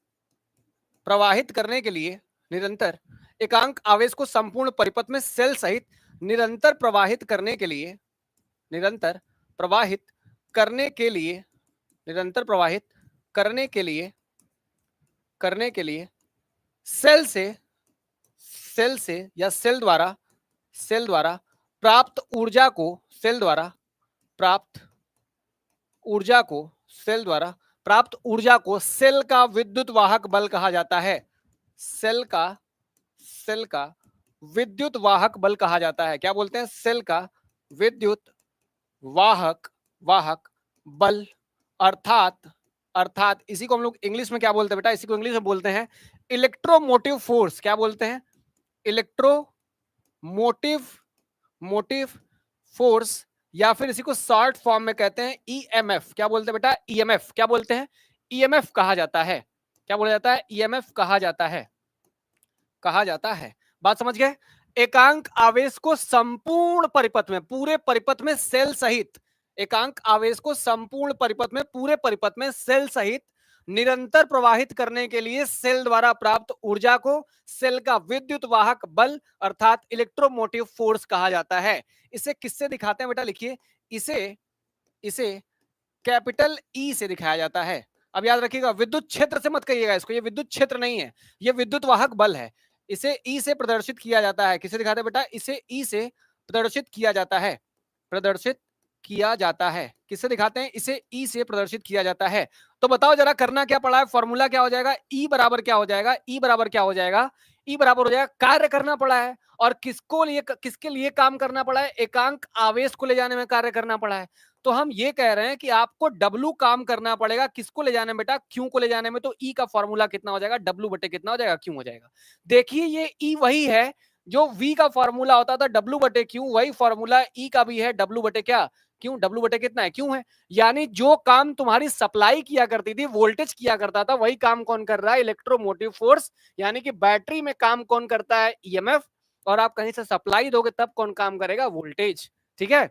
प्रवाहित करने के लिए निरंतर एकांक आवेश को संपूर्ण परिपथ में सेल सहित निरंतर प्रवाहित करने के लिए निरंतर प्रवाहित करने के लिए निरंतर प्रवाहित करने के लिए सेल से या सेल द्वारा प्राप्त ऊर्जा को प्राप्त ऊर्जा को प्राप्त ऊर्जा को सेल का विद्युत वाहक बल कहा जाता है। सेल का विद्युत वाहक बल कहा जाता है। क्या बोलते हैं? सेल का विद्युत वाहक बल। अर्थात इसी को हम लोग इंग्लिश में क्या बोलते हैं बेटा? इसी को इंग्लिश में बोलते हैं इलेक्ट्रोमोटिव फोर्स। क्या बोलते हैं? मोटिव फोर्स, या फिर इसी को शॉर्ट फॉर्म में कहते हैं ईएमएफ। क्या बोलते हैं बेटा? ईएमएफ। क्या बोलते हैं? ईएमएफ कहा जाता है। क्या बोला जाता है? ईएमएफ कहा जाता है। बात समझ गए? एकांक आवेश को संपूर्ण परिपथ में, पूरे परिपथ में सेल सहित, एकांक आवेश को संपूर्ण परिपथ में, पूरे परिपथ में सेल सहित निरंतर प्रवाहित करने के लिए सेल द्वारा प्राप्त ऊर्जा को सेल का विद्युत वाहक बल अर्थात इलेक्ट्रोमोटिव फोर्स कहा जाता है। इसे किससे दिखाते हैं बेटा? लिखिए, इसे कैपिटल ई से दिखाया जाता है। अब याद रखिएगा, विद्युत क्षेत्र से मत कहिएगा इसको, ये विद्युत क्षेत्र नहीं है, ये विद्युत वाहक बल है। इसे ई से प्रदर्शित किया जाता है। किसे दिखाते हैं बेटा? इसे ई से प्रदर्शित किया जाता है। किससे दिखाते हैं? इसे ई से प्रदर्शित किया जाता है। तो बताओ जरा, करना क्या पड़ा है? फॉर्मूला क्या हो जाएगा? ई बराबर क्या हो जाएगा? ई बराबर हो जाएगा कार्य करना पड़ा है। और किसके लिए काम करना पड़ा है? एकांक आवेश को ले जाने में कार्य करना पड़ा है। तो हम ये कह रहे हैं कि आपको W काम करना पड़ेगा। किसको ले जाने में बेटा? Q को ले जाने में। तो E का फॉर्मूला कितना हो जाएगा? W बटे कितना हो जाएगा? Q हो जाएगा। देखिए, ये E वही है जो V का फॉर्मूला होता था W बटे Q, वही फॉर्मूला E का भी है W बटे क्या? Q। W बटे कितना है? Q है। यानी जो काम तुम्हारी सप्लाई किया करती थी, वोल्टेज किया करता था, वही काम कौन कर रहा है? Electromotive force. यानी कि बैटरी में काम कौन करता है? EMF। और आप कहीं से सप्लाई दोगे तब कौन काम करेगा? वोल्टेज। ठीक है।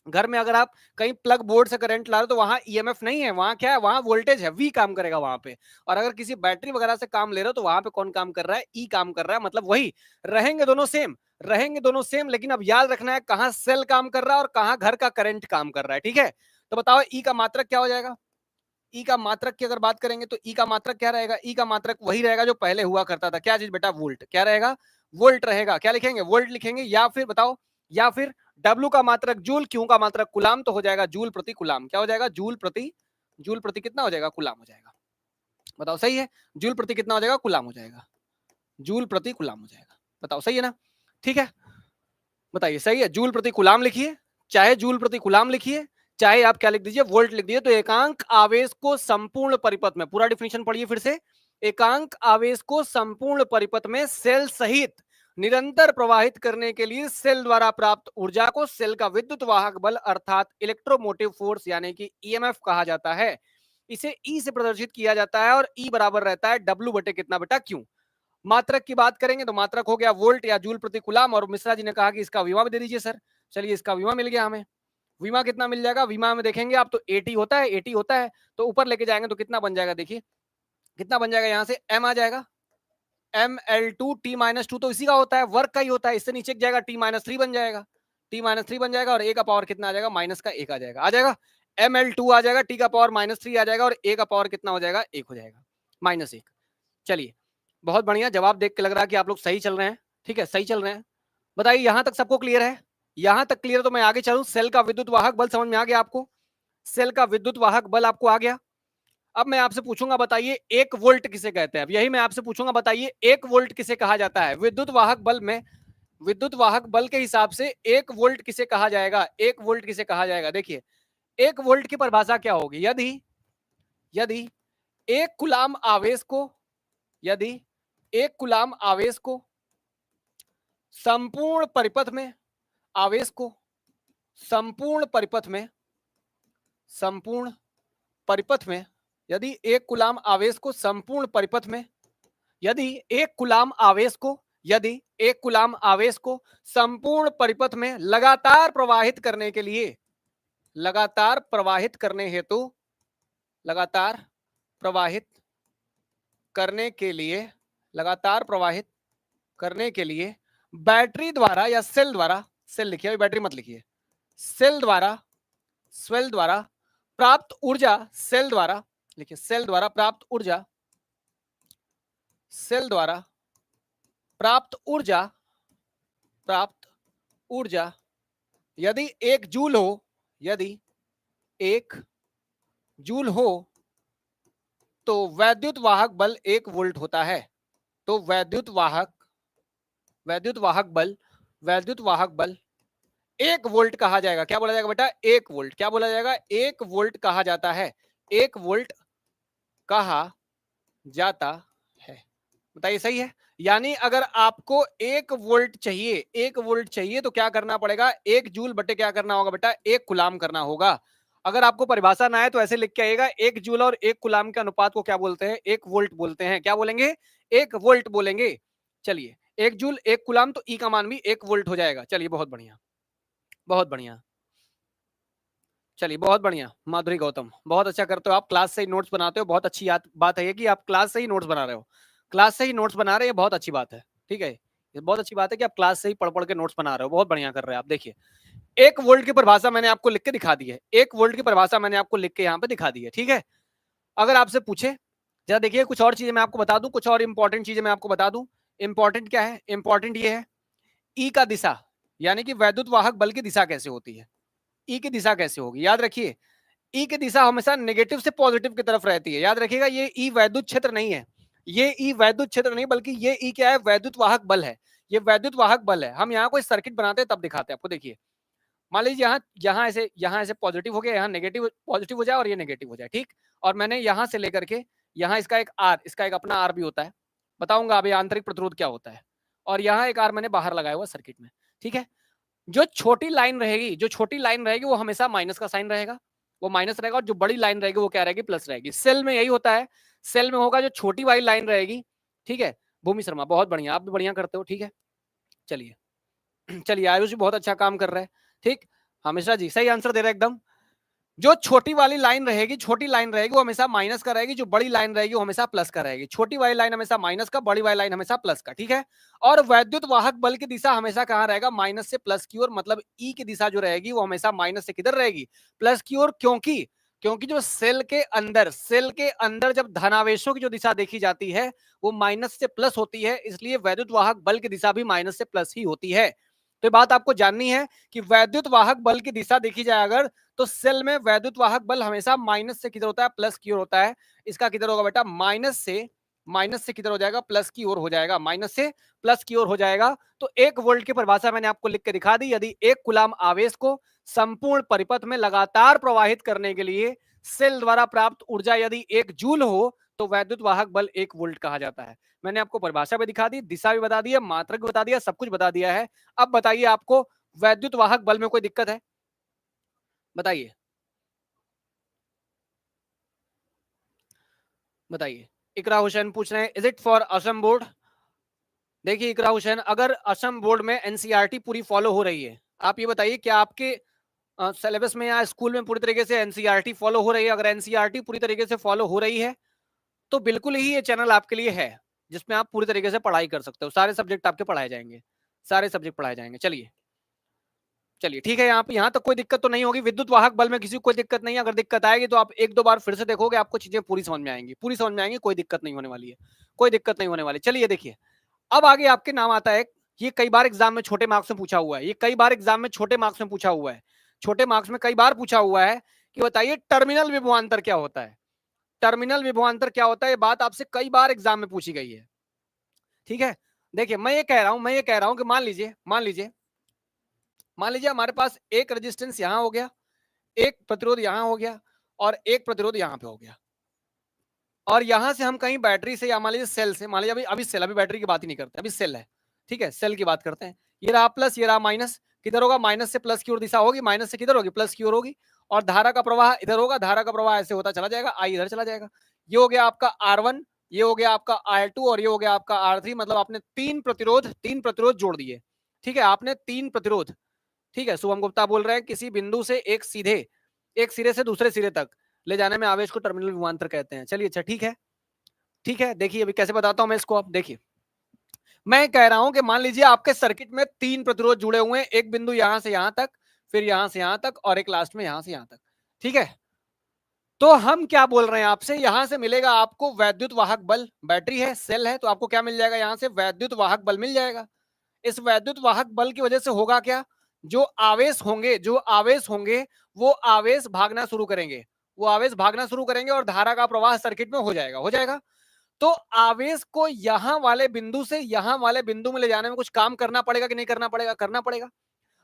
घर में अगर आप कहीं प्लग बोर्ड से करंट ला रहे हो तो वहां ईएमएफ नहीं है, वहां क्या है? वहां वोल्टेज है, वी काम करेगा वहां पे। और अगर किसी बैटरी वगैरह से काम ले रहे हो तो वहां पे कौन काम कर रहा है? ई काम कर रहा है। मतलब वही रहेंगे दोनों सेम, लेकिन अब याद रखना है कहां सेल काम कर रहा है और कहां घर का करंट काम कर रहा है। ठीक है। तो बताओ ई का मात्रक क्या हो जाएगा? ई का मात्रक की अगर बात करेंगे तो ई का मात्रक क्या रहेगा? ई का मात्रक वही रहेगा जो पहले हुआ करता था। क्या चीज बेटा? वोल्ट। क्या रहेगा? वोल्ट रहेगा। क्या लिखेंगे? वोल्ट लिखेंगे। या फिर बताओ, या फिर W का मात्रक जूल, Q का मात्रक कुलाम, तो हो जाएगा जूल प्रति कुलाम। क्या हो जाएगा? जूल प्रति कितना हो जाएगा? कुलाम हो जाएगा। बताओ सही है? जूल प्रति कितना हो जाएगा? कुलाम हो जाएगा। जूल प्रति कुलाम हो जाएगा। बताओ सही है ना? ठीक है, बताइए सही है। जूल प्रति कुलाम लिखिए, चाहे जूल प्रति कुलाम लिखिए, चाहे आप क्या लिख दीजिए? वोल्ट लिख दीजिए। तो एकांक आवेश को संपूर्ण परिपथ में, पूरा डिफिनेशन पढ़िए फिर से। एकांक आवेश को संपूर्ण परिपथ में सेल सहित निरंतर प्रवाहित करने के लिए सेल द्वारा प्राप्त ऊर्जा को सेल का विद्युत वाहक बल अर्थात इलेक्ट्रोमोटिव फोर्स यानी कि ईएमएफ कहा जाता है। इसे ई से प्रदर्शित किया जाता है और ई बराबर रहता है डब्ल्यू बटे कितना बेटा? क्यू। मात्रक की बात करेंगे तो मात्रक हो गया वोल्ट या जूल प्रति कुलाम। और मिश्रा जी ने कहा कि इसका विमा भी दे दीजिए सर। चलिए, इसका विमा मिल गया हमें। विमा कितना मिल जाएगा? विमा में देखेंगे आप तो 80 होता है, 80 होता है। तो ऊपर लेके जाएंगे तो कितना बन जाएगा? देखिए कितना बन जाएगा। यहां से m आ जाएगा, ml2 t-2 तो इसी का होता है, वर्क का ही होता है। इससे नीचे जाएगा t-3 बन जाएगा, t-3 बन जाएगा। और a का पावर कितना आ जाएगा? माइनस का 1 आ जाएगा। ml2 आ जाएगा, t का पावर -3 आ जाएगा और a का पावर कितना हो जाएगा? 1 हो जाएगा, -1। चलिए, बहुत बढ़िया। जवाब देख के लग रहा है कि आप लोग सही चल रहे हैं। ठीक है, सही चल रहे हैं। बताइए, यहां तक सबको क्लियर है? यहां तक क्लियर, तो मैं आगे चलूं। सेल का विद्युत वाहक बल समझ में आ गया आपको? सेल का विद्युत वाहक बल आपको आ गया। अब मैं आपसे पूछूंगा, बताइए 1 वोल्ट किसे कहते हैं? अब यही मैं आपसे पूछूंगा, बताइए 1 वोल्ट किसे कहा जाता है? विद्युत वाहक बल में, विद्युत वाहक बल के हिसाब से 1 वोल्ट किसे कहा जाएगा? 1 वोल्ट किसे कहा जाएगा? देखिए, 1 वोल्ट की परिभाषा क्या होगी? यदि यदि 1 कुलाम आवेश को, यदि 1 कुलाम आवेश को संपूर्ण परिपथ में, आवेश को संपूर्ण परिपथ में, संपूर्ण परिपथ में यदि एक कूलाम आवेश को संपूर्ण परिपथ में, यदि एक कूलाम आवेश को, यदि एक कूलाम आवेश को संपूर्ण परिपथ में लगातार प्रवाहित करने के लिए, लगातार प्रवाहित करने हेतु, लगातार प्रवाहित करने के लिए, लगातार प्रवाहित करने के लिए बैटरी द्वारा या सेल द्वारा, सेल लिखिए, बैटरी मत लिखिए, सेल द्वारा, सेल द्वारा प्राप्त ऊर्जा, सेल द्वारा लिखिए, सेल द्वारा प्राप्त ऊर्जा, सेल द्वारा प्राप्त ऊर्जा, प्राप्त ऊर्जा यदि 1 जूल हो, यदि 1 जूल हो तो वैद्युत वाहक बल 1 वोल्ट होता है। तो वैद्युत वाहक बल, वैद्युत वाहक बल 1 वोल्ट कहा जाएगा। क्या बोला जाएगा बेटा? 1 वोल्ट। क्या बोला जाएगा? 1 वोल्ट कहा जाता है। 1 वोल्ट कहा जाता है। बताइए सही है? यानी अगर आपको 1 वोल्ट चाहिए, 1 वोल्ट चाहिए तो क्या करना पड़ेगा? 1 जूल बटे क्या करना होगा बेटा? 1 कूलाम करना होगा। अगर आपको परिभाषा ना आए तो ऐसे लिख के आइएगा, 1 जूल और 1 कूलाम के अनुपात को क्या बोलते हैं? 1 वोल्ट बोलते हैं। क्या बोलेंगे? 1 वोल्ट बोलेंगे। चलिए, 1 जूल 1 कूलाम तो ई का मान भी 1 वोल्ट हो जाएगा। चलिए, बहुत बढ़िया, बहुत बढ़िया। चलिए, बहुत बढ़िया माधुरी गौतम, बहुत अच्छा करते हो आप, क्लास से ही नोट्स बनाते हो। बहुत अच्छी बात है ये कि आप क्लास से ही नोट्स बना रहे हो, क्लास से ही नोट्स बना रहे हैं, बहुत अच्छी बात है। ठीक है, ये बहुत अच्छी बात है कि आप क्लास से ही पढ़ पढ़ के नोट्स बना रहे हो, बहुत बढ़िया कर रहे हैं आप। देखिए, 1 वोल्ट की परिभाषा मैंने आपको लिख के दिखा दी है, 1 वोल्ट की परिभाषा मैंने आपको लिख के यहाँ पे दिखा दी है। ठीक है, अगर आपसे पूछे, जरा देखिए कुछ और चीजें मैं आपको बता दूं, कुछ और इंपॉर्टेंट चीजें मैं आपको बता दूं। इंपॉर्टेंट क्या है? इंपॉर्टेंट ये है, ई का दिशा, यानी कि वैद्युत वाहक बल की दिशा कैसे होती है, ई की दिशा कैसे होगी। याद रखिए, ई की दिशा हमेशा नेगेटिव से पॉजिटिव की तरफ रहती है। याद रखिएगा, ये ई वैद्युत क्षेत्र नहीं है, ये ई वैद्युत क्षेत्र नहीं, बल्कि ये ई क्या है? वैद्युत वाहक बल है। ये वैद्युत वाहक बल है। हम यहाँ कोई सर्किट बनाते हैं तब दिखाते हैं आपको। देखिए, मान लीजिए यहाँ ऐसे पॉजिटिव हो गया, यहाँ नेगेटिव पॉजिटिव हो जाए और ये नेगेटिव हो जाए। ठीक, और मैंने यहाँ से लेकर के यहाँ इसका एक आर, इसका एक अपना आर भी होता है, बताऊंगा अभी आंतरिक प्रतिरोध क्या होता है। और यहाँ एक आर मैंने बाहर लगाया हुआ सर्किट में। ठीक है, जो छोटी लाइन रहेगी, जो छोटी लाइन रहेगी वो हमेशा माइनस का साइन रहेगा, वो माइनस रहेगा, और जो बड़ी लाइन रहेगी वो क्या रहेगी? प्लस रहेगी। सेल में यही होता है, सेल में होगा जो छोटी वाली लाइन रहेगी। ठीक है, भूमि शर्मा बहुत बढ़िया, आप भी बढ़िया करते हो। ठीक है, चलिए चलिए, आयुष भी बहुत अच्छा काम कर रहा है। ठीक, हमेशा जी सही आंसर दे रहा है एकदम। जो छोटी वाली लाइन रहेगी, छोटी लाइन रहेगी वो हमेशा माइनस का रहेगी, जो बड़ी लाइन रहेगी वो हमेशा प्लस का रहेगी। छोटी वाली लाइन हमेशा माइनस का, बड़ी वाली लाइन हमेशा प्लस का। ठीक है, और वैद्युत वाहक बल की दिशा हमेशा कहां रहेगा? माइनस से प्लस की ओर। मतलब ई की दिशा जो रहेगी वो हमेशा माइनस से किधर रहेगी? प्लस की ओर। क्योंकि क्योंकि जो सेल के अंदर, सेल के अंदर जब धनावेशों की जो दिशा देखी जाती है वो माइनस से प्लस होती है, इसलिए वैद्युत वाहक बल की दिशा भी माइनस से प्लस ही होती है। तो ये बात आपको जाननी है कि वैद्युत वाहक बल की दिशा देखी जाए अगर, तो सेल में वैद्युत वाहक बल हमेशा माइनस से किधर होता है? प्लस की ओर होता है। इसका किधर होगा बेटा? माइनस से किधर हो जाएगा? प्लस की ओर हो जाएगा, माइनस से प्लस की ओर हो जाएगा। तो 1 वोल्ट की परिभाषा मैंने आपको लिख के दिखा दी। यदि 1 कूलाम आवेश को संपूर्ण परिपथ में लगातार प्रवाहित करने के लिए सेल द्वारा प्राप्त ऊर्जा यदि 1 जूल हो तो वैद्युत वाहक बल 1 वोल्ट कहा जाता है। मैंने आपको परिभाषा भी दिखा दी, दिशा भी बता दी है, मात्रक भी बता दिया, सब कुछ बता दिया है। अब बताइए, आपको वैद्युत वाहक बल में कोई दिक्कत है? बताइए, बताइए। इकरा हुसैन पूछ रहे हैं, is it for Assam board? देखिए इकरा हुसैन, अगर असम बोर्ड में एनसीईआरटी पूरी फॉलो हो रही है, आप ये बताइए क्या आपके सिलेबस में या स्कूल में पूरी तरीके से एनसीईआरटी फॉलो हो रही है? अगर एनसीईआरटी पूरी तरीके से फॉलो हो रही है तो बिल्कुल ही ये चैनल आपके लिए है, जिसमें आप पूरी तरीके से पढ़ाई कर सकते हो। सारे सब्जेक्ट आपके पढ़ाए जाएंगे, सारे सब्जेक्ट पढ़ाए जाएंगे। चलिए चलिए, ठीक है, यहाँ तक कोई दिक्कत तो नहीं होगी। विद्युत वाहक बल में किसी को कोई दिक्कत नहीं है। अगर दिक्कत आएगी तो आप 1-2 बार फिर से देखोगे, आपको चीजें पूरी समझ में आएंगी, पूरी समझ में आएंगी, कोई दिक्कत नहीं होने वाली है, कोई दिक्कत नहीं होने वाली। चलिए देखिए, अब आगे आपके नाम आता है, ये कई बार एग्जाम में छोटे मार्क्स में पूछा हुआ है, ये कई बार एग्जाम में छोटे मार्क्स में पूछा हुआ है, छोटे मार्क्स में कई बार पूछा हुआ है कि बताइए टर्मिनल विभवांतर क्या होता है? टर्मिनल विभवांतर क्या होता है? ये बात आपसे कई बार एग्जाम में पूछी गई है। ठीक है, देखिए मैं ये कह रहा हूं कि मान लीजिए हमारे पास एक रेजिस्टेंस यहां हो गया, एक प्रतिरोध यहां हो गया और एक प्रतिरोध यहां पे हो गया, और यहां से हम कहीं बैटरी से या मान लीजिए सेल से, मान लीजिए अभी अभी सेल, अभी बैटरी की बात ही नहीं करते, अभी सेल है। ठीक है, सेल की बात करते हैं। ये रहा प्लस, ये रहा माइनस, किधर होगा? माइनस से प्लस की ओर दिशा होगी, माइनस से किधर होगी? प्लस की ओर होगी। और धारा का प्रवाह इधर होगा, धारा का प्रवाह ऐसे होता चला जाएगा, आई इधर चला जाएगा। ये हो गया आपका R1, ये हो गया आपका R2 और ये हो गया आपका R3। मतलब आपने तीन प्रतिरोध जोड़ दिए। ठीक है, आपने तीन प्रतिरोध। ठीक है, शुभम गुप्ता बोल रहे हैं किसी बिंदु से एक सिरे से दूसरे सिरे तक ले जाने में आवेश को टर्मिनल विभवांतर कहते हैं। चलिए, अच्छा ठीक है, ठीक है। देखिए अभी कैसे बताता हूं मैं इसको। आप देखिए, मैं कह रहा हूं कि मान लीजिए आपके सर्किट में तीन प्रतिरोध जुड़े हुए हैं, एक बिंदु यहां से यहां तक, फिर यहां से यहां तक और एक लास्ट में यहां से यहां तक। ठीक है, तो हम क्या बोल रहे हैं आपसे, यहां से मिलेगा आपको वैद्युत वाहक बल। बैटरी है, सेल है, तो आपको क्या मिल जाएगा, यहां से वैद्युत वाहक बल मिल जाएगा। इस वैद्युत वाहक बल की वजह से होगा क्या, जो आवेश होंगे वो आवेश भागना शुरू करेंगे, और धारा का प्रवाह सर्किट में हो जाएगा। तो आवेश को यहां वाले बिंदु से यहां वाले बिंदु में ले जाने में कुछ काम करना पड़ेगा कि नहीं करना पड़ेगा, करना पड़ेगा।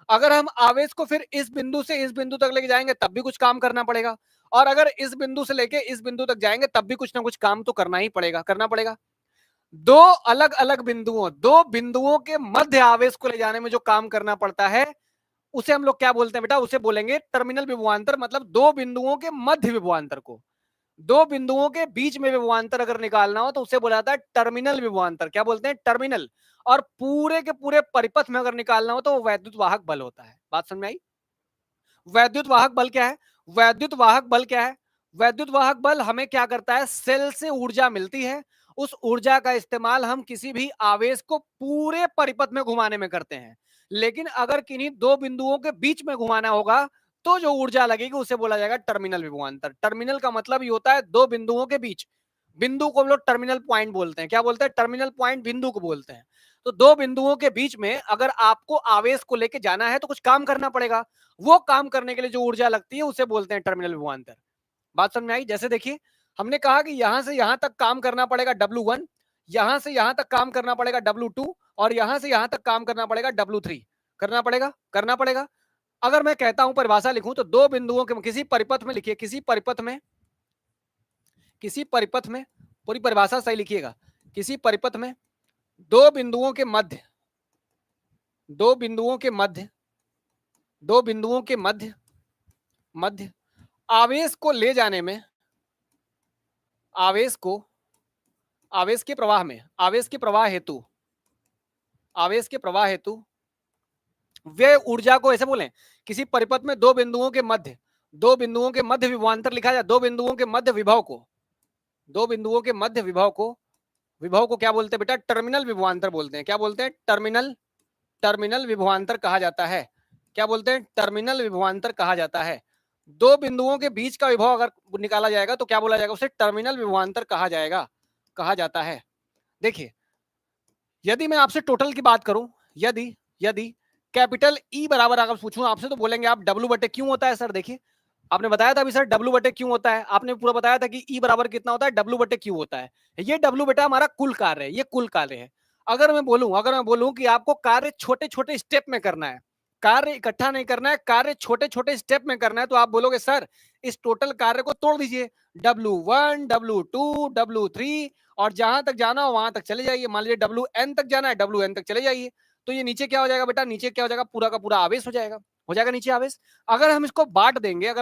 अगर हम आवेश को फिर इस बिंदु से इस बिंदु तक लेके जाएंगे तब भी कुछ काम करना पड़ेगा, और अगर इस बिंदु से लेके इस बिंदु तक जाएंगे तब भी कुछ ना कुछ काम तो करना ही पड़ेगा, करना पड़ेगा। दो बिंदुओं के मध्य आवेश को ले जाने में जो काम करना पड़ता है उसे हम लोग क्या बोलते हैं बेटा, उसे बोलेंगे टर्मिनल विभवांतर। मतलब दो बिंदुओं के मध्य विभवांतर को, दो बिंदुओं के बीच में विभवांतर अगर निकालना हो तो उसे बोला जाता है टर्मिनल विभवांतर। क्या बोलते हैं, टर्मिनल। और पूरे के पूरे परिपथ में अगर निकालना हो तो वो वैद्युत वाहक बल होता है। बात समझ में आई। वैद्युत वाहक बल क्या है, वैद्युत वाहक बल हमें क्या करता है, सेल से ऊर्जा मिलती है, उस ऊर्जा का इस्तेमाल हम किसी भी आवेश को पूरे परिपथ में घुमाने में करते हैं। लेकिन अगर किन्हीं दो बिंदुओं के बीच में घुमाना होगा तो जो ऊर्जा लगेगी उसे बोला जाएगा टर्मिनल विभवांतर। टर्मिनल का मतलब ये होता है दो बिंदुओं के बीच, बिंदु को हम लोग टर्मिनल पॉइंट बोलते हैं। क्या बोलते हैं, टर्मिनल पॉइंट बिंदु को बोलते हैं। तो दो बिंदुओं के बीच में अगर आपको आवेश को लेके जाना है तो कुछ काम करना पड़ेगा, वो काम करने के लिए जो ऊर्जा लगती है उसे बोलते हैं टर्मिनल विभवांतर। बात समझ में आई। जैसे देखिए, हमने कहा कि यहां से यहां तक काम करना पड़ेगा W1, यहां से यहां तक काम करना पड़ेगा W2, और यहां से यहां तक काम करना पड़ेगा W3। करना पड़ेगा। अगर मैं कहता हूं परिभाषा लिखूं तो दो बिंदुओं के किसी परिपथ में लिखिए, किसी परिपथ में पूरी परिभाषा सही लिखिएगा। किसी परिपथ में दो बिंदुओं के मध्य दो बिंदुओं के मध्य दो बिंदुओं के मध्य मध्य आवेश को ले जाने में, आवेश को आवेश के प्रवाह में आवेश के प्रवाह हेतु वे ऊर्जा को, ऐसे बोलें, किसी परिपथ में दो बिंदुओं के मध्य विभवांतर लिखा जाए, दो बिंदुओं के मध्य विभव को क्या बोलते हैं बेटा, टर्मिनल विभवांतर बोलते हैं। क्या बोलते हैं, टर्मिनल विभवांतर कहा जाता है। क्या बोलते हैं, टर्मिनल विभवांतर कहा जाता है। दो बिंदुओं के बीच का विभव अगर निकाला जाएगा तो क्या बोला जाएगा, उसे टर्मिनल विभवांतर कहा जाता है। देखिए, यदि मैं आपसे टोटल की बात करूं, यदि कैपिटल ई बराबर अगर पूछूं आपसे तो बोलेंगे आप W बटे क्यों होता है सर। देखिए, आपने बताया था अभी सर W बटे क्यों होता है, आपने पूरा बताया था कि E बराबर कितना होता है, W बटे क्यों होता है। ये W बेटा हमारा कुल कार्य है, ये कुल कार्य है। अगर मैं बोलूं कि आपको कार्य छोटे छोटे स्टेप में करना है, कार्य इकट्ठा नहीं करना है, कार्य छोटे छोटे स्टेप में करना है, तो आप बोलोगे सर इस टोटल कार्य को तोड़ दीजिए, W1 W2 W3, और जहां तक जाना हो वहां तक चले जाइए। मान लीजिए WN तक जाना है, WN तक चले जाइए। तो ये नीचे क्या हो जाएगा बेटा, नीचे क्या हो जाएगा, पूरा का पूरा आवेश हो जाएगा नीचे आवेश। अगर हम इसको बांट देंगे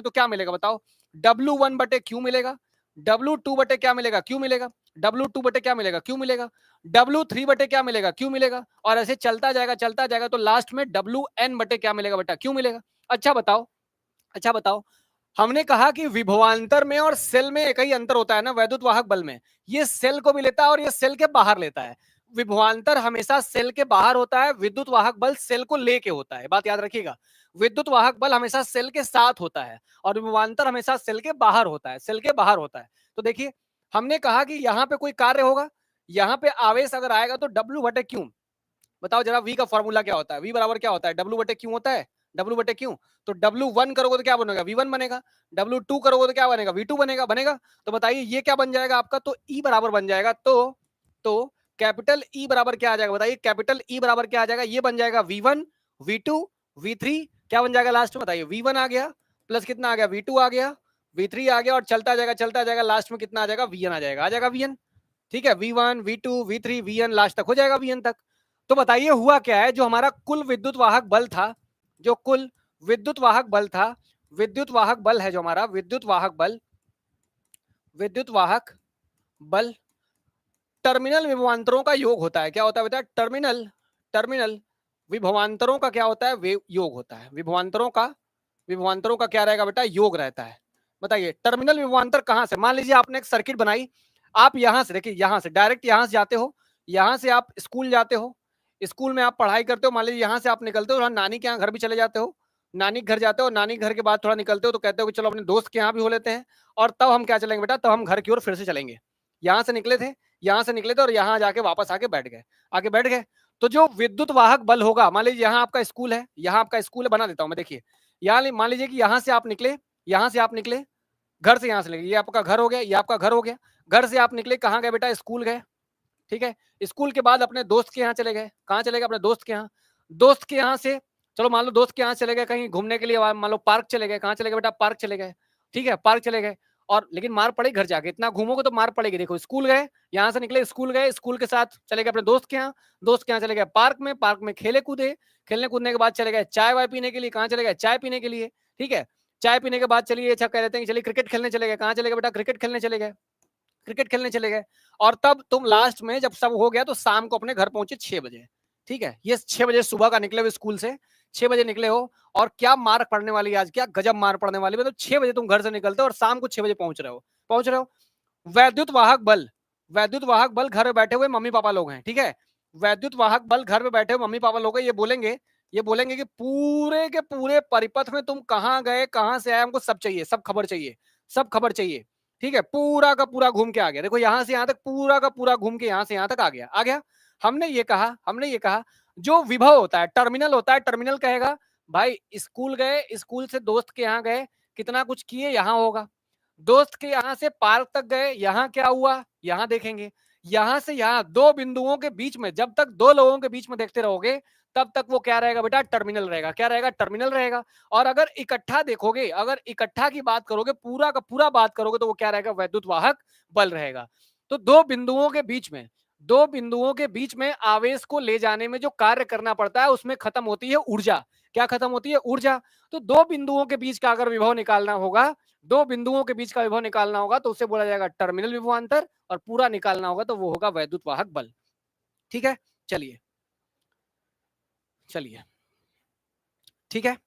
तो क्या मिलेगा बताओ, W1 बटे क्यू मिलेगा, W2 बटे क्या मिलेगा, क्यू मिलेगा, W2 बटे क्या मिलेगा, क्यू मिलेगा, W3 बटे क्या मिलेगा, क्यू मिलेगा, और ऐसे चलता जाएगा तो लास्ट में WN बटे क्या मिलेगा बेटा, क्यू मिलेगा। अच्छा बताओ, हमने कहा कि विभवांतर में और सेल में एक ही अंतर होता है ना, वैद्युत वाहक बल में। ये सेल को भी लेता है और ये सेल के बाहर लेता है। विभवांतर हमेशा सेल के बाहर होता है, विद्युत वाहक बल सेल को लेके होता है। बात याद रखिएगा, विद्युत वाहक बल हमेशा सेल के साथ होता है और विभवांतर हमेशा सेल के बाहर होता है। तो देखिए, हमने कहा कि यहाँ पे कोई कार्य होगा, यहाँ पे आवेश अगर आएगा तो W बटे क्यू। बताओ जरा, V का फॉर्मूला क्या होता है, V बराबर क्या होता है, W बटे क्यू होता है, W बटे क्यू। तो W1 करोगे तो क्या बनेगा, V1 बनेगा, W2 करोगे तो क्या बनेगा, V2 बनेगा। तो बताइए ये क्या बन जाएगा आपका, तो E बराबर बन जाएगा। तो कैपिटल E बराबर क्या आ जाएगा, बताइए कैपिटल E बराबर क्या आ जाएगा, ये बन जाएगा V1 V2 V3, क्या बन जाएगा लास्ट में बताइए, V1 आ गया प्लस कितना आ गया, V2 आ गया, V3 आ गया, और चलता जाएगा लास्ट में कितना आ जाएगा, Vn आ जाएगा Vn। ठीक है, V1 V2 V3 Vn last तक हो जाएगा Vn तक। तो बताइए हुआ क्या है, जो हमारा कुल विद्युत वाहक बल था, विद्युत वाहक बल है जो हमारा विद्युत वाहक बल टर्मिनल विभवांतरों का योग होता है। क्या होता है बेटा? टर्मिनल विभवांतरों का क्या होता है? योग होता है। विभवांतरों का क्या रहेगा बेटा? योग रहता है। बताइए टर्मिनल विभवांतर कहां से? मान लीजिए आपने एक सर्किट बनाई, आप यहां से देखिए, यहां से डायरेक्ट यहां से जाते हो, यहां से आप स्कूल जाते हो, स्कूल में आप पढ़ाई करते हो, मान लीजिए यहां से आप निकलते हो, नानी के यहाँ घर भी चले जाते हो, नानी के घर जाते हो, नानी के घर के बाद थोड़ा निकलते हो तो कहते हो कि चलो अपने दोस्त के यहाँ भी हो लेते हैं, और तब हम क्या चलेंगे बेटा? तब हम घर की ओर फिर से चलेंगे। यहां से निकले थे, और यहां जाके वापस आके बैठ गए। तो जो विद्युत वाहक बल होगा, मान लीजिए यहाँ आपका स्कूल है, बना देता हूं मैं। देखिए यहाँ मान लीजिए कि यहाँ से आप निकले, घर से, यहाँ से लेके ये आपका घर हो गया, ये आपका घर हो गया। घर से आप निकले, कहाँ गए बेटा? स्कूल गए। ठीक है, स्कूल के बाद अपने दोस्त के यहाँ चले गए। कहाँ चले गए? अपने दोस्त के यहाँ। दोस्त के यहाँ से चलो मान लो दोस्त के यहाँ चले गए कहीं घूमने के लिए, मान लो पार्क चले गए। कहाँ चले गए बेटा? पार्क चले गए। ठीक है, पार्क चले गए, और लेकिन मार पड़ेगी घर जाके, इतना घूमोगे तो मार पड़ेगी। देखो स्कूल गए, यहाँ से निकले, स्कूल गए, स्कूल के साथ चले गए अपने दोस्त के यहाँ, दोस्त के यहाँ चले गए पार्क में खेले कूदे, खेलने कूदने के बाद चले गए चाय वाय पीने के लिए। कहाँ चले गए? चाय पीने के लिए। ठीक है, चाय पीने के बाद चलिए अच्छा कह देते हैं कि चलिए क्रिकेट खेलने चले गए। कहाँ चले गए बेटा? क्रिकेट खेलने चले गए। और तब तुम लास्ट में जब सब हो गया तो शाम को अपने घर पहुंचे 6 बजे। ठीक है, ये 6 बजे सुबह का निकले हुए स्कूल से, 6 बजे निकले हो, और क्या मार पड़ने वाली है आज, क्या गजब मार पड़ने वाली है। मतलब 6 बजे तुम घर से निकलते हो और शाम को 6 बजे पहुंच रहे हो। वैद्युत वाहक बल घर में बैठे हुए मम्मी पापा लोग हैं। ठीक है, वैद्युत वाहक बल घर में बैठे हुए मम्मी पापा लोग हैं। ये बोलेंगे कि पूरे के पूरे परिपथ में तुम कहां गए, कहां से आए, हमको सब चाहिए, सब खबर चाहिए। ठीक है, पूरा का पूरा घूम के आ गया। देखो यहां से यहां तक पूरा का पूरा घूम के यहां से यहां तक आ गया। हमने ये कहा जो विभव होता है, टर्मिनल होता है, टर्मिनल कहेगा भाई स्कूल गए, स्कूल से दोस्त के यहाँ गए, कितना कुछ किए, यहाँ होगा। दोस्त के यहाँ से पार्क तक गए, यहाँ क्या हुआ, यहाँ देखेंगे। यहाँ से यहाँ दो बिंदुओं के बीच में, जब तक दो लोगों के बीच में देखते रहोगे तब तक वो क्या रहेगा बेटा? टर्मिनल रहेगा। क्या रहेगा? टर्मिनल रहेगा। और अगर इकट्ठा देखोगे, अगर इकट्ठा की बात करोगे, पूरा का पूरा बात करोगे, तो वो क्या रहेगा? वैद्युत वाहक बल रहेगा। तो दो बिंदुओं के बीच में आवेश को ले जाने में जो कार्य करना पड़ता है उसमें खत्म होती है ऊर्जा। क्या खत्म होती है? ऊर्जा। तो दो बिंदुओं के बीच का अगर विभव निकालना होगा, तो उसे बोला जाएगा टर्मिनल विभवांतर, और पूरा निकालना होगा तो वो होगा वैद्युत वाहक बल। ठीक है, चलिए ठीक है,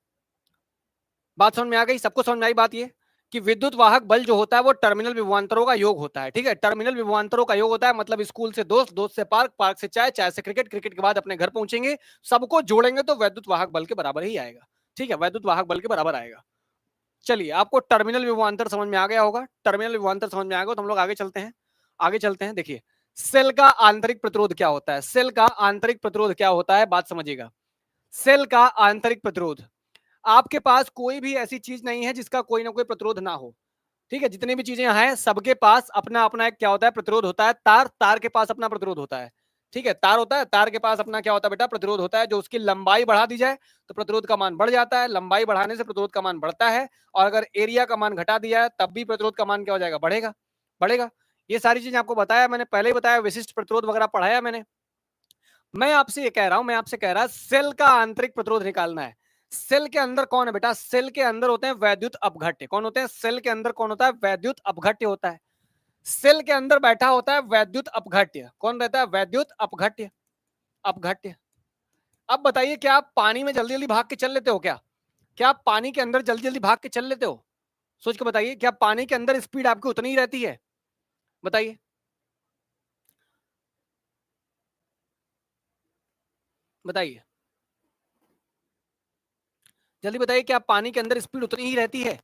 बात समझ में आ गई? सबको समझ में आई बात? ये कि विद्युत वाहक बल जो होता है वो टर्मिनल विभवांतरों का योग होता है। ठीक है, टर्मिनल विभवांतरों का योग होता है, मतलब स्कूल से दोस्त, दोस्त से पार्क, पार्क से चाय, चाय से क्रिकेट, क्रिकेट के बाद अपने घर पहुंचेंगे, सबको जोड़ेंगे तो वैद्युत वाहक बल के बराबर ही आएगा। ठीक है, वैद्युत वाहक बल के बराबर आएगा। चलिए, आपको टर्मिनल विभवांतर समझ में आ गया होगा। टर्मिनल विभवांतर समझ में आ गया तो हम लोग आगे चलते हैं। देखिए सेल का आंतरिक प्रतिरोध क्या होता है? सेल का आंतरिक प्रतिरोध क्या होता है, बात समझिएगा। सेल का आंतरिक प्रतिरोध, आपके पास कोई भी ऐसी चीज नहीं है जिसका कोई ना कोई प्रतिरोध ना हो। ठीक है, जितनी भी चीजें हैं सबके पास अपना अपना एक क्या होता है? प्रतिरोध होता है। तार के पास अपना प्रतिरोध होता है। ठीक है, तार होता है, तार के पास अपना क्या होता है बेटा? प्रतिरोध होता है। जो उसकी लंबाई बढ़ा दी जाए तो प्रतिरोध का मान बढ़ जाता है, लंबाई बढ़ाने से प्रतिरोध का मान बढ़ता है, और अगर एरिया का मान घटा दिया है तब भी प्रतिरोध का मान क्या हो जाएगा? बढ़ेगा। ये सारी चीजें आपको बताया मैंने, पहले ही बताया, विशिष्ट प्रतिरोध वगैरह पढ़ाया मैंने। मैं आपसे ये कह रहा हूं, सेल का आंतरिक प्रतिरोध निकालना है। सेल के अंदर कौन है बेटा? सेल के अंदर होते हैं वैद्युत अपघट्य। कौन होते हैं? सेल के अंदर कौन होता है? वैद्युत अपघट्य होता है। सेल के अंदर बैठा होता है वैद्युत अपघट्य। कौन रहता है? वैद्युत अपघट्य। अब बताइए, क्या आप पानी में जल्दी जल्दी भाग के चल लेते हो? क्या आप पानी के अंदर जल्दी जल्दी भाग के चल लेते हो? सोच के बताइए, क्या पानी के अंदर स्पीड आपकी उतनी ही रहती है? बताइए, जल्दी बताइए, क्या पानी के अंदर स्पीड उतनी ही रहती है?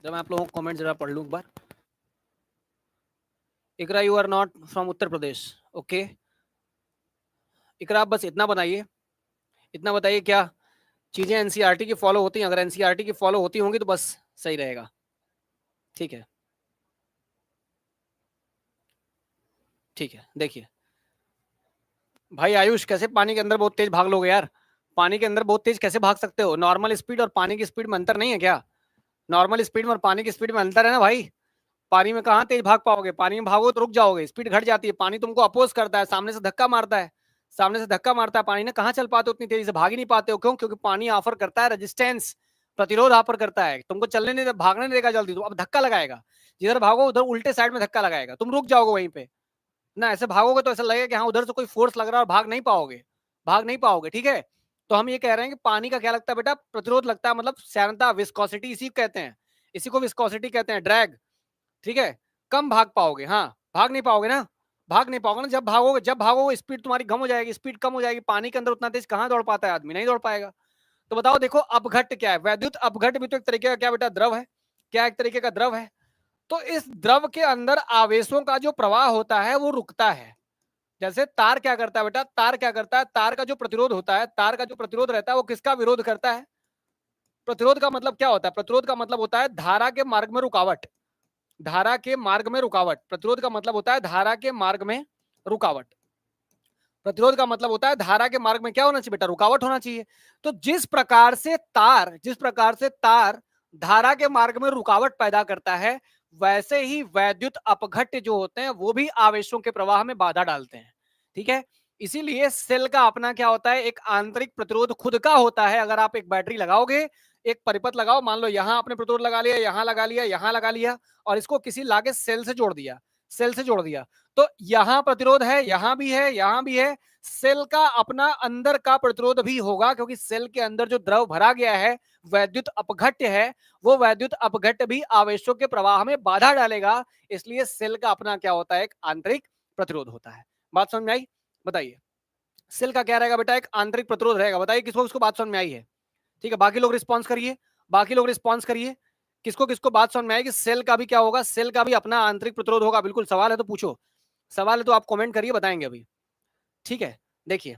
जब मैं आप लोगों को कमेंट जरा पढ़ लूं एक बार। Iqra, you are not from Uttar Pradesh. Okay, Iqra आप बस इतना बताइए क्या चीजें एनसीईआरटी की फॉलो होती हैं? अगर एनसीईआरटी की फॉलो होती होंगी तो बस सही रहेगा। ठीक है, देखिए भाई आयुष, कैसे पानी के अंदर बहुत तेज भाग लोगे यार? पानी के अंदर बहुत तेज कैसे भाग सकते हो? नॉर्मल स्पीड और पानी की स्पीड में अंतर नहीं है क्या? नॉर्मल स्पीड में और पानी की स्पीड में अंतर है ना भाई। पानी में कहाँ तेज भाग पाओगे? पानी में भागो तो रुक जाओगे, स्पीड घट जाती है। पानी तुमको अपोज करता है, सामने से धक्का मारता है। सामने से धक्का मारता है पानी ना, कहाँ चल पाते हो उतनी तेजी से, भाग ही नहीं पाते हो। क्यों? क्योंकि पानी ऑफर करता है रेजिस्टेंस, प्रतिरोध ऑफर करता है, तुमको चलने नहीं, भागने नहीं देगा जल्दी, तो अब धक्का लगाएगा। जिधर भागो उधर उल्टे साइड में धक्का लगाएगा, तुम रुक जाओगे वहीं पे ना। ऐसे भागोगे तो ऐसा लगेगा कि हाँ उधर से कोई फोर्स लग रहा है और भाग नहीं पाओगे, भाग नहीं पाओगे। ठीक है, तो हम ये कह रहे हैं कि पानी का क्या लगता है बेटा, प्रतिरोध लगता है, मतलब श्यानता, विस्कोसिटी, इसी को कहते हैं, इसी को विस्कोसिटी कहते हैं, ड्रैग। ठीक है, कम भाग पाओगे, हाँ भाग नहीं पाओगे ना, भाग नहीं पाओगे ना। जब भागोगे स्पीड तुम्हारी कम हो जाएगी, स्पीड कम हो जाएगी, पानी के अंदर उतना तेज कहाँ दौड़ पाता है आदमी, नहीं दौड़ पाएगा। तो बताओ, देखो अपघट्ट क्या है, वैद्युत अपघट्ट भी तो एक तरीके का क्या बेटा, द्रव है, क्या एक तरीके का द्रव है। तो इस द्रव के अंदर आवेशों का जो प्रवाह होता है वो रुकता है। जैसे तार क्या करता है बेटा, तार क्या करता है, तार का जो प्रतिरोध होता है, तार का जो प्रतिरोध रहता है वो किसका विरोध करता है। प्रतिरोध का मतलब क्या होता है, प्रतिरोध का मतलब होता है धारा के मार्ग में रुकावट, धारा के मार्ग में रुकावट। प्रतिरोध का मतलब होता है धारा के मार्ग में रुकावट। प्रतिरोध का मतलब होता है धारा के मार्ग में क्या होना चाहिए बेटा, रुकावट होना चाहिए। तो जिस प्रकार से तार धारा के मार्ग में रुकावट पैदा करता है, वैसे ही वैद्युत अपघट्य जो होते हैं वो भी आवेशों के प्रवाह में बाधा डालते हैं। ठीक है, इसीलिए सेल का अपना क्या होता है, एक आंतरिक प्रतिरोध खुद का होता है। अगर आप एक बैटरी लगाओगे, एक परिपथ लगाओ, मान लो यहां आपने प्रतिरोध लगा लिया, यहां लगा लिया, यहां लगा लिया, और इसको किसी लाके सेल से जोड़ दिया, सेल से जोड़ दिया, तो यहां प्रतिरोध है, यहां भी है, यहां भी है। सेल का अपना अंदर का प्रतिरोध भी होगा, क्योंकि सेल के अंदर जो द्रव भरा गया है, वैद्युत अपघट्य है, वो वैद्युत अपघट्य भी आवेशों के प्रवाह में बाधा डालेगा। इसलिए सेल का अपना क्या होता है, एक आंतरिक प्रतिरोध होता है। बात समझ में आई? बताइए, सेल का क्या रहेगा बेटा, एक आंतरिक प्रतिरोध रहेगा। बताइए किसको किसको बात समझ में आई है? ठीक है, बाकी लोग रिस्पॉन्स करिए, बाकी लोग रिस्पॉन्स करिए, किसको किसको बात समझ में आएगी। सेल का भी क्या होगा, सेल का भी अपना आंतरिक प्रतिरोध होगा। बिल्कुल, सवाल है तो पूछो, सवाल है तो आप कमेंट करिए, बताएंगे अभी। ठीक है, देखिए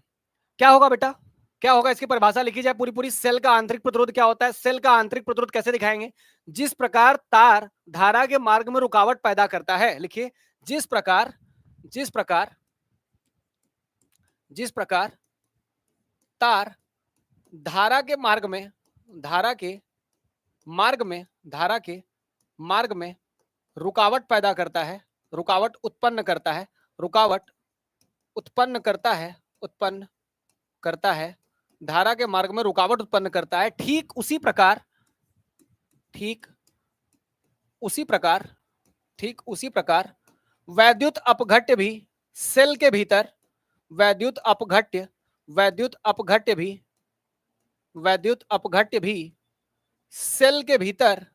क्या होगा बेटा, क्या होगा, इसकी परिभाषा लिखी जाए पूरी पूरी। सेल का आंतरिक प्रतिरोध क्या होता है, सेल का आंतरिक प्रतिरोध कैसे दिखाएंगे, जिस प्रकार तार धारा के मार्ग में रुकावट पैदा करता है। लिखिए, जिस प्रकार जिस प्रकार जिस प्रकार तार धारा के मार्ग में धारा के मार्ग में धारा के मार्ग में रुकावट पैदा करता है, रुकावट उत्पन्न करता है, रुकावट उत्पन्न करता है, उत्पन्न करता है, धारा के मार्ग में रुकावट उत्पन्न करता है। ठीक उसी प्रकार ठीक उसी प्रकार ठीक उसी प्रकार वैद्युत अपघट्य भी सेल के भीतर, वैद्युत अपघट्य वैद्युत अपघट्य भी वैद्युत अपघट्य भी सेल के भीतर,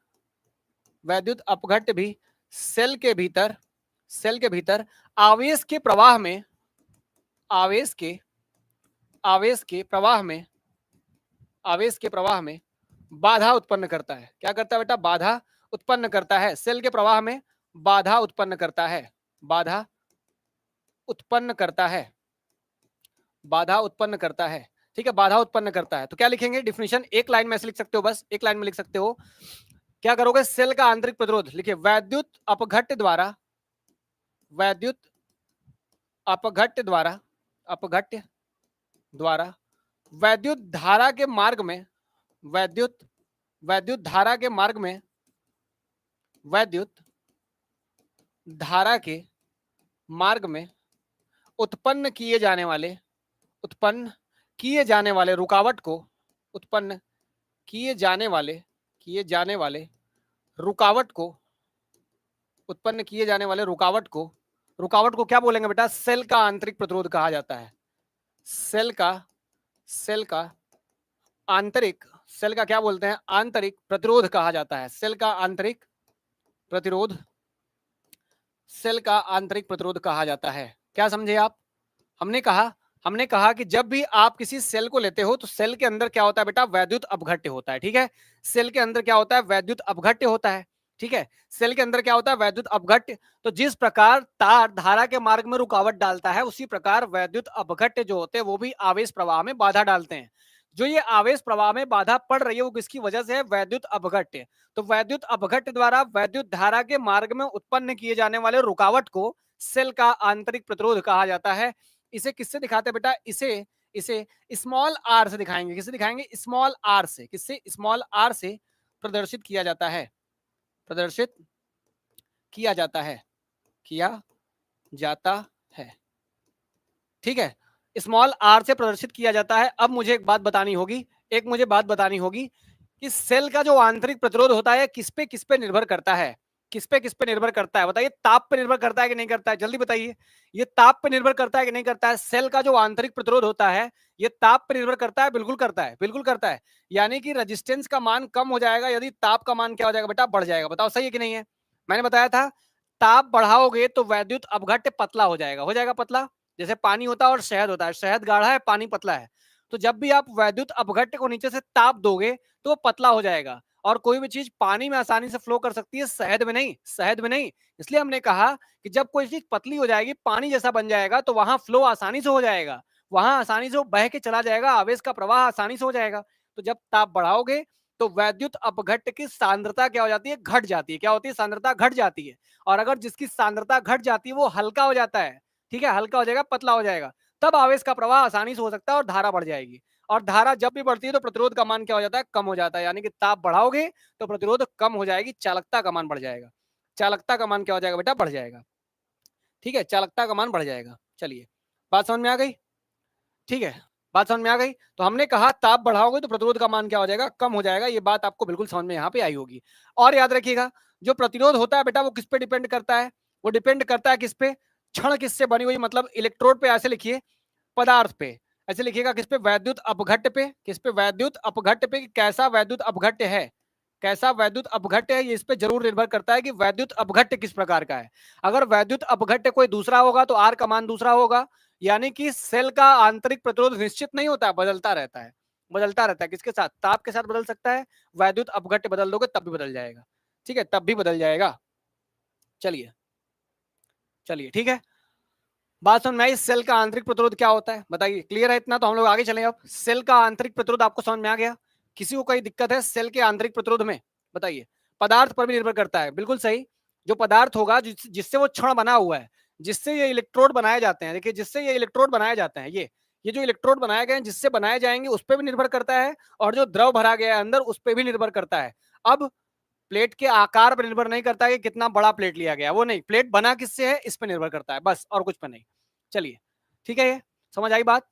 वैद्युत अपघट्य भी सेल के भीतर आवेश के प्रवाह में, आवेश के आवेश के प्रवाह में आवेश के प्रवाह में बाधा उत्पन्न करता है। क्या करता है बेटा, बाधा उत्पन्न करता है। सेल के प्रवाह में बाधा उत्पन्न करता है, बाधा उत्पन्न करता है, बाधा उत्पन्न करता है। ठीक है, बाधा उत्पन्न करता है। तो क्या लिखेंगे डिफिनीशन, एक लाइन में ऐसे लिख सकते हो, बस एक लाइन में लिख सकते हो। क्या करोगे, सेल का आंतरिक प्रतिरोध लिखिए, वैद्युत अपघट्य द्वारा, वैद्युत अपघट्य द्वारा, अपघट्य द्वारा वैद्युत धारा के मार्ग में, वैद्युत वैद्युत धारा के मार्ग में, वैद्युत धारा के मार्ग में उत्पन्न किए जाने वाले, उत्पन्न किए जाने वाले रुकावट को, उत्पन्न किए जाने वाले रुकावट को, उत्पन्न किए जाने वाले रुकावट को क्या बोलेंगे बेटा, सेल का आंतरिक प्रतिरोध कहा जाता है। सेल का आंतरिक, सेल का क्या बोलते हैं, आंतरिक प्रतिरोध कहा जाता है। सेल का आंतरिक प्रतिरोध, सेल का आंतरिक प्रतिरोध कहा जाता है। क्या समझे आप? हमने कहा कि जब भी आप किसी सेल को लेते हो तो सेल के अंदर क्या होता है बेटा, वैद्युत अपघट्य होता है। ठीक है, सेल के अंदर क्या होता है, वैद्युत अपघट्य होता है। ठीक है, सेल के अंदर क्या होता है, वैद्युत अपघट्य। तो जिस प्रकार तार धारा के मार्ग में रुकावट डालता है, उसी प्रकार वैद्युत अपघट्य जो होते हैं वो भी आवेश प्रवाह में बाधा डालते हैं। जो ये आवेश प्रवाह में बाधा पड़ रही है वो किसकी वजह से है, वैद्युत अपघट्य। तो वैद्युत अपघट्य द्वारा वैद्युत धारा के मार्ग में उत्पन्न किए जाने वाले रुकावट को सेल का आंतरिक प्रतिरोध कहा जाता है। इसे किससे दिखाते हैं बेटा, इसे इसे स्मॉल आर से दिखाएंगे। किससे दिखाएंगे, स्मॉल आर से। किससे, स्मॉल आर से प्रदर्शित किया जाता है, प्रदर्शित किया जाता है। ठीक है, स्मॉल आर से प्रदर्शित किया जाता है। अब मुझे एक बात बतानी होगी, कि सेल का जो आंतरिक प्रतिरोध होता है किस पे निर्भर करता है? किस पे निर्भर करता है? बताइए, ताप पे निर्भर करता है कि नहीं करता है? जल्दी बताइए, ये ताप पे निर्भर करता है कि नहीं करता है? सेल का जो आंतरिक प्रतिरोध होता है ये ताप पे निर्भर करता है? बिल्कुल करता है, बिल्कुल करता है। यानी कि रेजिस्टेंस का मान कम हो जाएगा यदि ताप का मान क्या हो जाएगा बेटा? बढ़ जाएगा। बताओ सही है कि नहीं है? मैंने बताया था ताप बढ़ाओगे तो वैद्युत अपघट्य पतला हो जाएगा पतला। जैसे पानी होता है और शहद होता है, शहद गाढ़ा है, पानी पतला है। तो जब भी आप वैद्युत अपघट्य को नीचे से ताप दोगे तो वो पतला हो जाएगा। और कोई भी चीज पानी में आसानी से फ्लो कर सकती है, शहद में नहीं, शहद में नहीं। इसलिए हमने कहा कि जब कोई चीज पतली हो जाएगी, पानी जैसा बन जाएगा, तो वहां फ्लो आसानी से हो जाएगा, वहां आसानी से वो बह के चला जाएगा, आवेश का प्रवाह आसानी से हो जाएगा। तो जब ताप बढ़ाओगे तो वैद्युत अपघट्य की सांद्रता क्या हो जाती है? घट जाती है। क्या होती है? सांद्रता घट जाती है। और अगर जिसकी सांद्रता घट जाती है वो हल्का हो जाता है, ठीक है, हल्का हो जाएगा, पतला हो जाएगा, तब आवेश का प्रवाह आसानी से हो सकता है और धारा बढ़ जाएगी। और धारा जब भी बढ़ती है तो प्रतिरोध का मान क्या हो जाता है? कम हो जाता है। यानी कि ताप बढ़ाओगे तो प्रतिरोध कम हो जाएगी, चालकता का मान बढ़ जाएगा। चालकता का मान क्या हो जाएगा बेटा? बढ़ जाएगा। ठीक है, चालकता का मान बढ़ जाएगा। चलिए, बात समझ में आ गई? ठीक है, बात समझ में आ गई। तो हमने कहा ताप बढ़ाओगे तो प्रतिरोध का मान क्या हो जाएगा? कम हो जाएगा। ये बात आपको बिल्कुल समझ में यहाँ पे आई होगी। और याद रखिएगा, जो प्रतिरोध होता है बेटा वो किस पे डिपेंड करता है? वो डिपेंड करता है किस पे? क्षण किससे बनी हुई, मतलब इलेक्ट्रोड पे। ऐसे लिखिए, पदार्थ पे। ऐसे लिखिएगा किस पे? वैद्युत अपघट्य पे। किस पे? वैद्युत अपघट्य पे। कैसा वैद्युत अपघट्य है, कैसा वैद्युत अपघट्य है, ये इस पे जरूर निर्भर करता है कि वैद्युत अपघट्य किस प्रकार का है। अगर वैद्युत अपघट्य कोई दूसरा होगा तो आर का मान दूसरा होगा। यानी कि सेल का आंतरिक प्रतिरोध निश्चित नहीं होता है, बदलता रहता है, बदलता रहता है। किसके साथ? ताप के साथ बदल सकता है। वैद्युत अपघट्य बदल दोगे तब भी बदल जाएगा। ठीक है, तब भी बदल जाएगा। चलिए, चलिए, ठीक है, बात समझ में आई? सेल का आंतरिक प्रतिरोध क्या होता है बताइए। क्लियर है इतना? तो हम लोग आगे चलें। अब सेल का आंतरिक प्रतिरोध आपको समझ में आ गया? किसी को कोई दिक्कत है सेल के आंतरिक प्रतिरोध में? बताइए। पदार्थ पर भी निर्भर करता है, बिल्कुल सही। जो पदार्थ होगा जिससे वो क्षण बना हुआ है, जिससे ये इलेक्ट्रोड बनाए जाते हैं, देखिए जिससे ये इलेक्ट्रोड बनाए जाते हैं, ये जो इलेक्ट्रोड बनाए गए हैं जिससे बनाए जाएंगे उस पर भी निर्भर करता है। और जो द्रव भरा गया है अंदर उस पर भी निर्भर करता है। अब प्लेट के आकार पर निर्भर नहीं करता है कि कितना बड़ा प्लेट लिया गया, वो नहीं, प्लेट बना किससे है इस पर निर्भर करता है, बस, और कुछ पर नहीं। चलिए, ठीक है, ये समझ आई बात?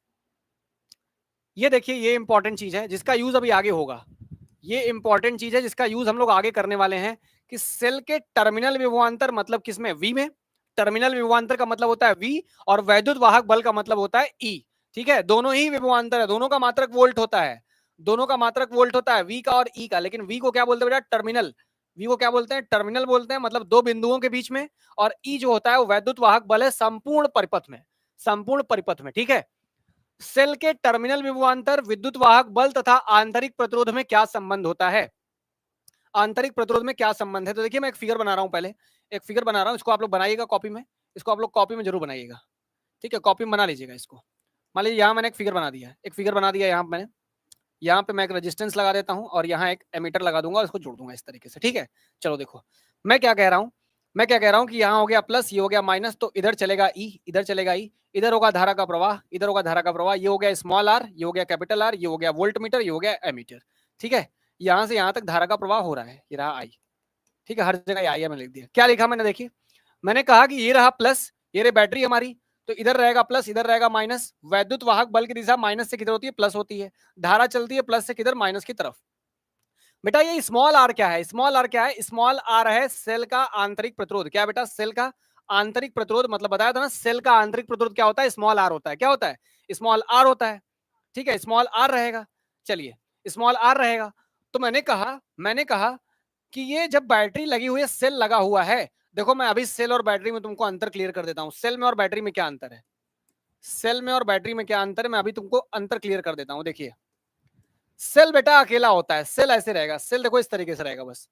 ये देखिए, ये इंपॉर्टेंट चीज है जिसका यूज अभी आगे होगा। ये इंपॉर्टेंट चीज है जिसका यूज हम लोग आगे करने वाले हैं कि सेल के टर्मिनल विभवांतर मतलब किसमें? वी में। टर्मिनल विभवांतर का मतलब होता है वी, और वैद्युत वाहक बल का मतलब होता है ई। ठीक है, दोनों ही विभवांतर है, दोनों का मात्रक वोल्ट होता है, दोनों का मात्रक वोल्ट होता है, वी का और ई का। लेकिन वी को क्या बोलते हैं बेटा? टर्मिनल। वी को क्या बोलते हैं? टर्मिनल बोलते हैं, मतलब दो बिंदुओं के बीच में। और ई जो होता है वो वैद्युत वाहक बल है संपूर्ण परिपथ में, संपूर्ण परिपथ में। ठीक है, सेल के टर्मिनल विभवांतर, विद्युत वाहक बल तथा आंतरिक प्रतिरोध में क्या संबंध होता है? आंतरिक प्रतिरोध में क्या संबंध है? तो देखिए, मैं एक फिगर बना रहा हूं, पहले एक फिगर बना रहा हूं, इसको आप लोग बनाइएगा कॉपी में, इसको आप लोग कॉपी में जरूर बनाइएगा। ठीक है, कॉपी में बना लीजिएगा इसको। मान लीजिए यहाँ मैंने एक फिगर बना दिया, एक फिगर बना दिया यहाँ मैंने। यहाँ पे मैं एक रेजिस्टेंस लगा देता हूँ और यहाँ एक एमीटर लगा दूंगा और इसको जोड़ दूंगा इस तरीके से। ठीक है, चलो देखो मैं क्या कह रहा हूँ। मैं क्या कह रहा हूँ कि यहाँ हो गया प्लस, ये हो गया माइनस, तो इधर चलेगा ई, इधर चलेगा ई, इधर होगा धारा का प्रवाह, इधर होगा धारा का प्रवाह। ये हो गया स्मॉल आर, ये हो गया कैपिटल आर, ये हो गया वोल्ट मीटर, ये हो गया एमीटर। ठीक है, यहाँ से यहाँ तक धारा का प्रवाह हो रहा है, ये रहा आई। ठीक है, हर जगह आई है, मैंने लिख दिया। क्या लिखा मैंने? देखिए, मैंने कहा कि ये रहा प्लस, ये रही बैटरी हमारी, तो इधर रहेगा प्लस, इधर रहेगा माइनस। वैद्युत वाहक बल की दिशा माइनस से किधर होती है? प्लस होती है। धारा चलती है प्लस से किधर? माइनस की तरफ। बेटा ये स्मॉल आर क्या है? स्मॉल आर क्या है? स्मॉल आर है सेल का आंतरिक प्रतिरोध। क्या बेटा? सेल का आंतरिक प्रतिरोध, मतलब बताया था ना, सेल का आंतरिक प्रतिरोध क्या होता है? स्मॉल आर होता है। क्या होता है? स्मॉल आर होता है। ठीक है, स्मॉल आर रहेगा। चलिए, स्मॉल आर रहेगा। तो मैंने कहा कि ये जब बैटरी लगी हुई है, सेल लगा हुआ है, देखो मैं अभी सेल और बैटरी में तुमको अंतर क्लियर कर देता हूं। सेल में और बैटरी में क्या अंतर है? सेल में और बैटरी में क्या अंतर है, मैं अभी तुमको अंतर क्लियर कर देता हूं। देखिए, सेल बेटा अकेला होता है, सेल ऐसे रहेगा, सेल देखो इस तरीके से रहेगा बस।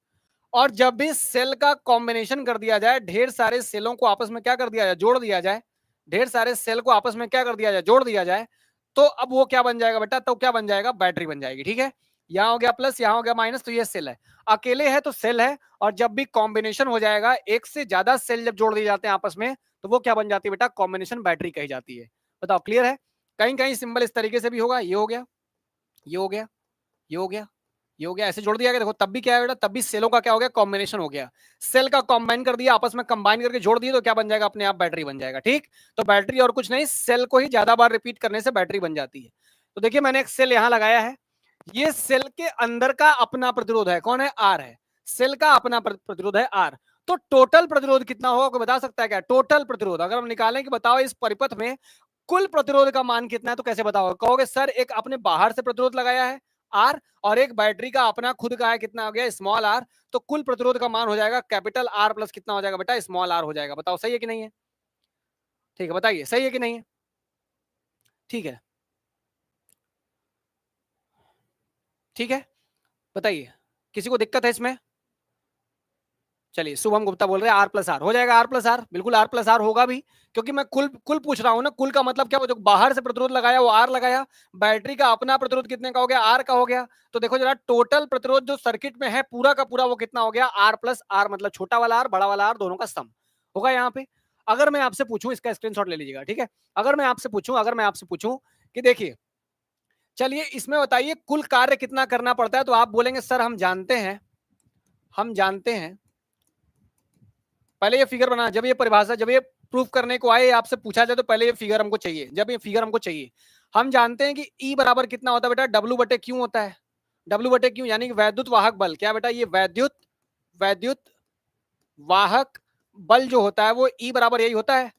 और जब भी सेल का कॉम्बिनेशन कर दिया जाए, ढेर सारे सेलों को आपस में क्या कर दिया जाए? जोड़ दिया जाए। ढेर सारे सेल को आपस में क्या कर दिया जाए? जोड़ दिया जाए। तो अब वो क्या बन जाएगा बेटा? तो क्या बन जाएगा? बैटरी बन जाएगी। ठीक है, यहाँ हो गया प्लस, यहाँ हो गया माइनस, तो ये सेल है। अकेले है तो सेल है, और जब भी कॉम्बिनेशन हो जाएगा, एक से ज्यादा सेल जब जोड़ दिए जाते हैं आपस में, तो वो क्या बन जाती है बेटा? कॉम्बिनेशन बैटरी कही जाती है। बताओ, क्लियर है? कहीं कहीं सिंबल इस तरीके से भी होगा, ये हो गया, ये हो गया, ये हो गया, ये हो गया, ऐसे जोड़ दिया गया, देखो तब भी क्या है बेटा, तब भी सेलों का क्या हो गया, कॉम्बिनेशन हो गया। सेल का कॉम्बाइन कर दिया, आपस में कंबाइन करके जोड़ दिए तो क्या बन जाएगा, अपने आप बैटरी बन जाएगा। ठीक, तो बैटरी और कुछ नहीं, सेल को ही ज्यादा बार रिपीट करने से बैटरी बन जाती है। तो देखिए मैंने एक सेल यहां लगाया है, ये सेल के अंदर का अपना प्रतिरोध है, कौन है, आर है। सेल का अपना प्रतिरोध है आर। तो टोटल प्रतिरोध कितना होगा, कोई बता सकता है क्या? टोटल प्रतिरोध अगर हम निकालें कि बताओ इस परिपथ में कुल प्रतिरोध का मान कितना है, तो कैसे बताओगे? कहोगे सर एक अपने बाहर से प्रतिरोध लगाया है आर, और एक बैटरी का अपना खुद का है, कितना हो गया, स्मॉल आर। तो कुल प्रतिरोध का मान हो जाएगा कैपिटल आर प्लस कितना हो जाएगा बेटा, स्मॉल आर हो जाएगा। बताओ सही है कि नहीं है? ठीक है, बताइए सही है कि नहीं है? ठीक है, ठीक है, बताइए, किसी को दिक्कत है इसमें? चलिए, शुभम गुप्ता बोल रहे हैं आर प्लस आर हो जाएगा, आर प्लस आर, बिल्कुल आर प्लस आर होगा भी, क्योंकि मैं कुल कुल पूछ रहा हूं ना। कुल का मतलब क्या, वो जो बाहर से प्रतिरोध लगाया वो आर लगाया, बैटरी का अपना प्रतिरोध कितने का हो गया, आर का हो गया। तो देखो जरा, टोटल प्रतिरोध जो सर्किट में है पूरा का पूरा वो कितना हो गया, आर प्लस आर, मतलब छोटा वाला आर बड़ा वाला आर दोनों का सम होगा यहाँ पे। अगर मैं आपसे पूछूं, इसका स्क्रीनशॉट ले लीजिएगा, ठीक है। अगर मैं आपसे पूछूं कि देखिए, चलिए इसमें बताइए कुल कार्य कितना करना पड़ता है, तो आप बोलेंगे सर हम जानते हैं। पहले ये फिगर बना, जब ये परिभाषा, जब ये प्रूफ करने को आए, आपसे पूछा जाए तो पहले ये फिगर हमको चाहिए। जब ये फिगर हमको चाहिए, हम जानते हैं कि E बराबर कितना होता है बेटा, डब्ल्यू बटे क्यू होता है। डब्ल्यू बटे क्यू यानी कि वैद्युत वाहक बल, क्या बेटा, ये वैद्युत वाहक बल जो होता है वो E बराबर यही होता है।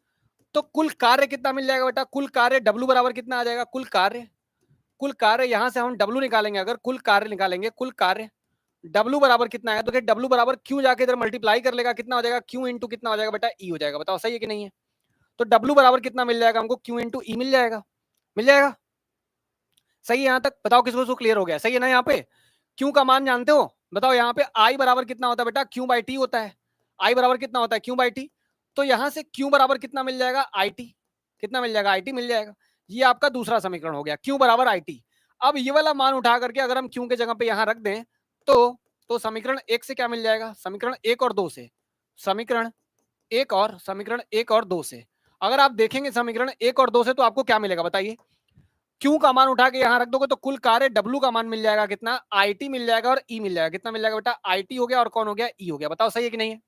तो कुल कार्य कितना मिल जाएगा बेटा, कुल कार्य W बराबर कितना आ जाएगा, कुल कार्य यहां से हम W निकालेंगे, अगर कुल कार्य निकालेंगे, कुल कार्य W बराबर कितना है, तो देखिए W बराबर Q जाके इधर मल्टीप्लाई कर लेगा, कितना हो जाएगा, Q इंटू कितना हो जाएगा बेटा, E हो जाएगा। बताओ सही है कि नहीं है? तो W बराबर कितना मिल जाएगा हमको, Q इंटू E मिल जाएगा, मिल जाएगा। सही है यहाँ तक? बताओ किसको किसको क्लियर हो गया, सही है ना? यहाँ पे Q का मान जानते हो? बताओ यहाँ पे I बराबर कितना होता है बेटा, Q बाई टी होता है। I बराबर कितना होता है, Q बाई टी। तो यहाँ से Q बराबर कितना मिल जाएगा, IT। कितना मिल जाएगा, IT मिल जाएगा। ये आपका दूसरा समीकरण हो गया, Q बराबर IT। अब ये वाला मान उठा करके अगर हम Q के जगह पे यहाँ रख दें तो समीकरण एक से क्या मिल जाएगा, समीकरण एक और दो से, समीकरण एक और दो से अगर आप देखेंगे समीकरण एक और दो से, तो आपको क्या मिलेगा बताइए? क्यू का मान उठा के यहां रख दोगे तो कुल कार्य डब्ल्यू का मान मिल जाएगा कितना, आईटी मिल जाएगा और ई मिल जाएगा। कितना मिल जाएगा बेटा, आईटी हो गया और कौन हो गया, ई हो गया। बताओ सही है कि नहीं है?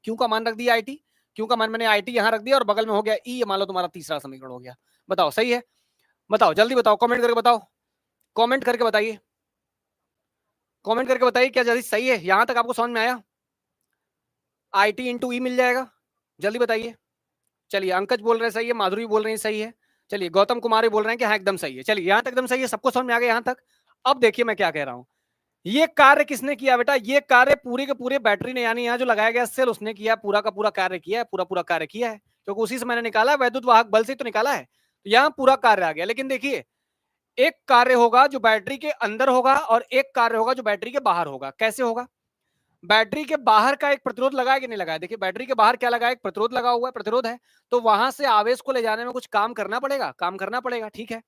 क्यू का मान रख दिया आईटी, क्यू का मान मैंने आईटी यहां रख दिया और बगल में हो गया ई, मान लो तुम्हारा तीसरा समीकरण हो गया। बताओ सही है? बताओ जल्दी बताओ, कमेंट करके बताओ, कमेंट करके बताइए, कमेंट करके बताइए क्या जल्दी सही है? यहां तक आपको समझ में आया? आईटी इंटू ई मिल जाएगा, जल्दी बताइए। चलिए अंकज बोल रहे हैं सही है, माधुरी बोल रही है सही है, चलिए गौतम कुमार भी बोल रहे हैं कि हाँ एकदम सही है। चलिए यहाँ तक एकदम सही है, सबको समझ में आ गया यहाँ तक? अब देखिए मैं क्या कह रहा हूँ। ये कार्य किसने किया बेटा, ये कार्य पूरे के पूरे बैटरी ने, यानी यहाँ जो लगाया गया सेल उसने किया, पूरा का पूरा कार्य किया है, पूरा पूरा कार्य किया है, क्योंकि उसी से मैंने निकाला है, वैद्युत वाहक बल से तो निकाला है। तो यहाँ पूरा कार्य आ गया। लेकिन देखिए एक कार्य होगा जो बैटरी के अंदर होगा और एक कार्य होगा जो बैटरी के बाहर होगा। कैसे होगा? बैटरी के बाहर का एक प्रतिरोध लगाया कि नहीं लगाया? देखिए बैटरी के बाहर क्या लगा, एक प्रतिरोध लगा हुआ है, प्रतिरोध है। तो वहां से आवेश को ले जाने में कुछ काम करना पड़ेगा, काम करना पड़ेगा, ठीक है।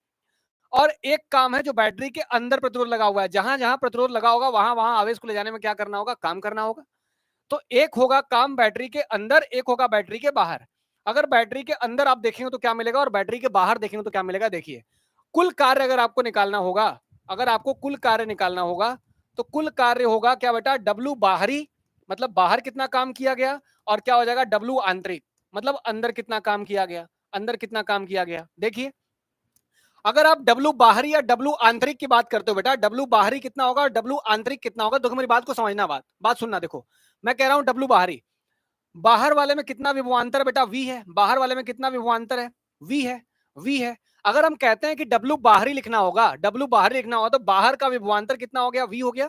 और एक काम है जो बैटरी के अंदर प्रतिरोध लगा हुआ है, जहां जहां प्रतिरोध लगा होगा वहां वहां आवेश को ले जाने में क्या करना होगा, काम करना होगा। तो एक होगा काम बैटरी के अंदर, एक होगा बैटरी के बाहर। अगर बैटरी के अंदर आप देखेंगे तो क्या मिलेगा और बैटरी के बाहर देखेंगे तो क्या मिलेगा? देखिए कुल कार्य अगर आपको निकालना होगा, अगर आपको कुल कार्य निकालना होगा तो कुल कार्य होगा क्या बेटा, डब्ल्यू बाहरी, मतलब बाहर कितना काम किया गया, और क्या हो जाएगा डब्ल्यू आंतरिक, मतलब अंदर कितना काम किया गया, अंदर कितना काम किया गया। देखिए अगर आप डब्ल्यू बाहरी या डब्ल्यू आंतरिक की बात करते हो बेटा, डब्ल्यू बाहरी कितना होगा और डब्ल्यू आंतरिक कितना होगा, देखो मेरी बात को समझना, बात बात सुनना। देखो मैं कह रहा हूं डब्ल्यू बाहरी, बाहर वाले में कितना विभवांतर बेटा, वी है। बाहर वाले में कितना विभवांतर है, वी है, वी है। अगर हम कहते हैं कि डब्ल्यू बाहरी लिखना होगा, डब्ल्यू बाहरी लिखना होगा, तो बाहर का विभवांतर कितना हो गया, वी हो गया।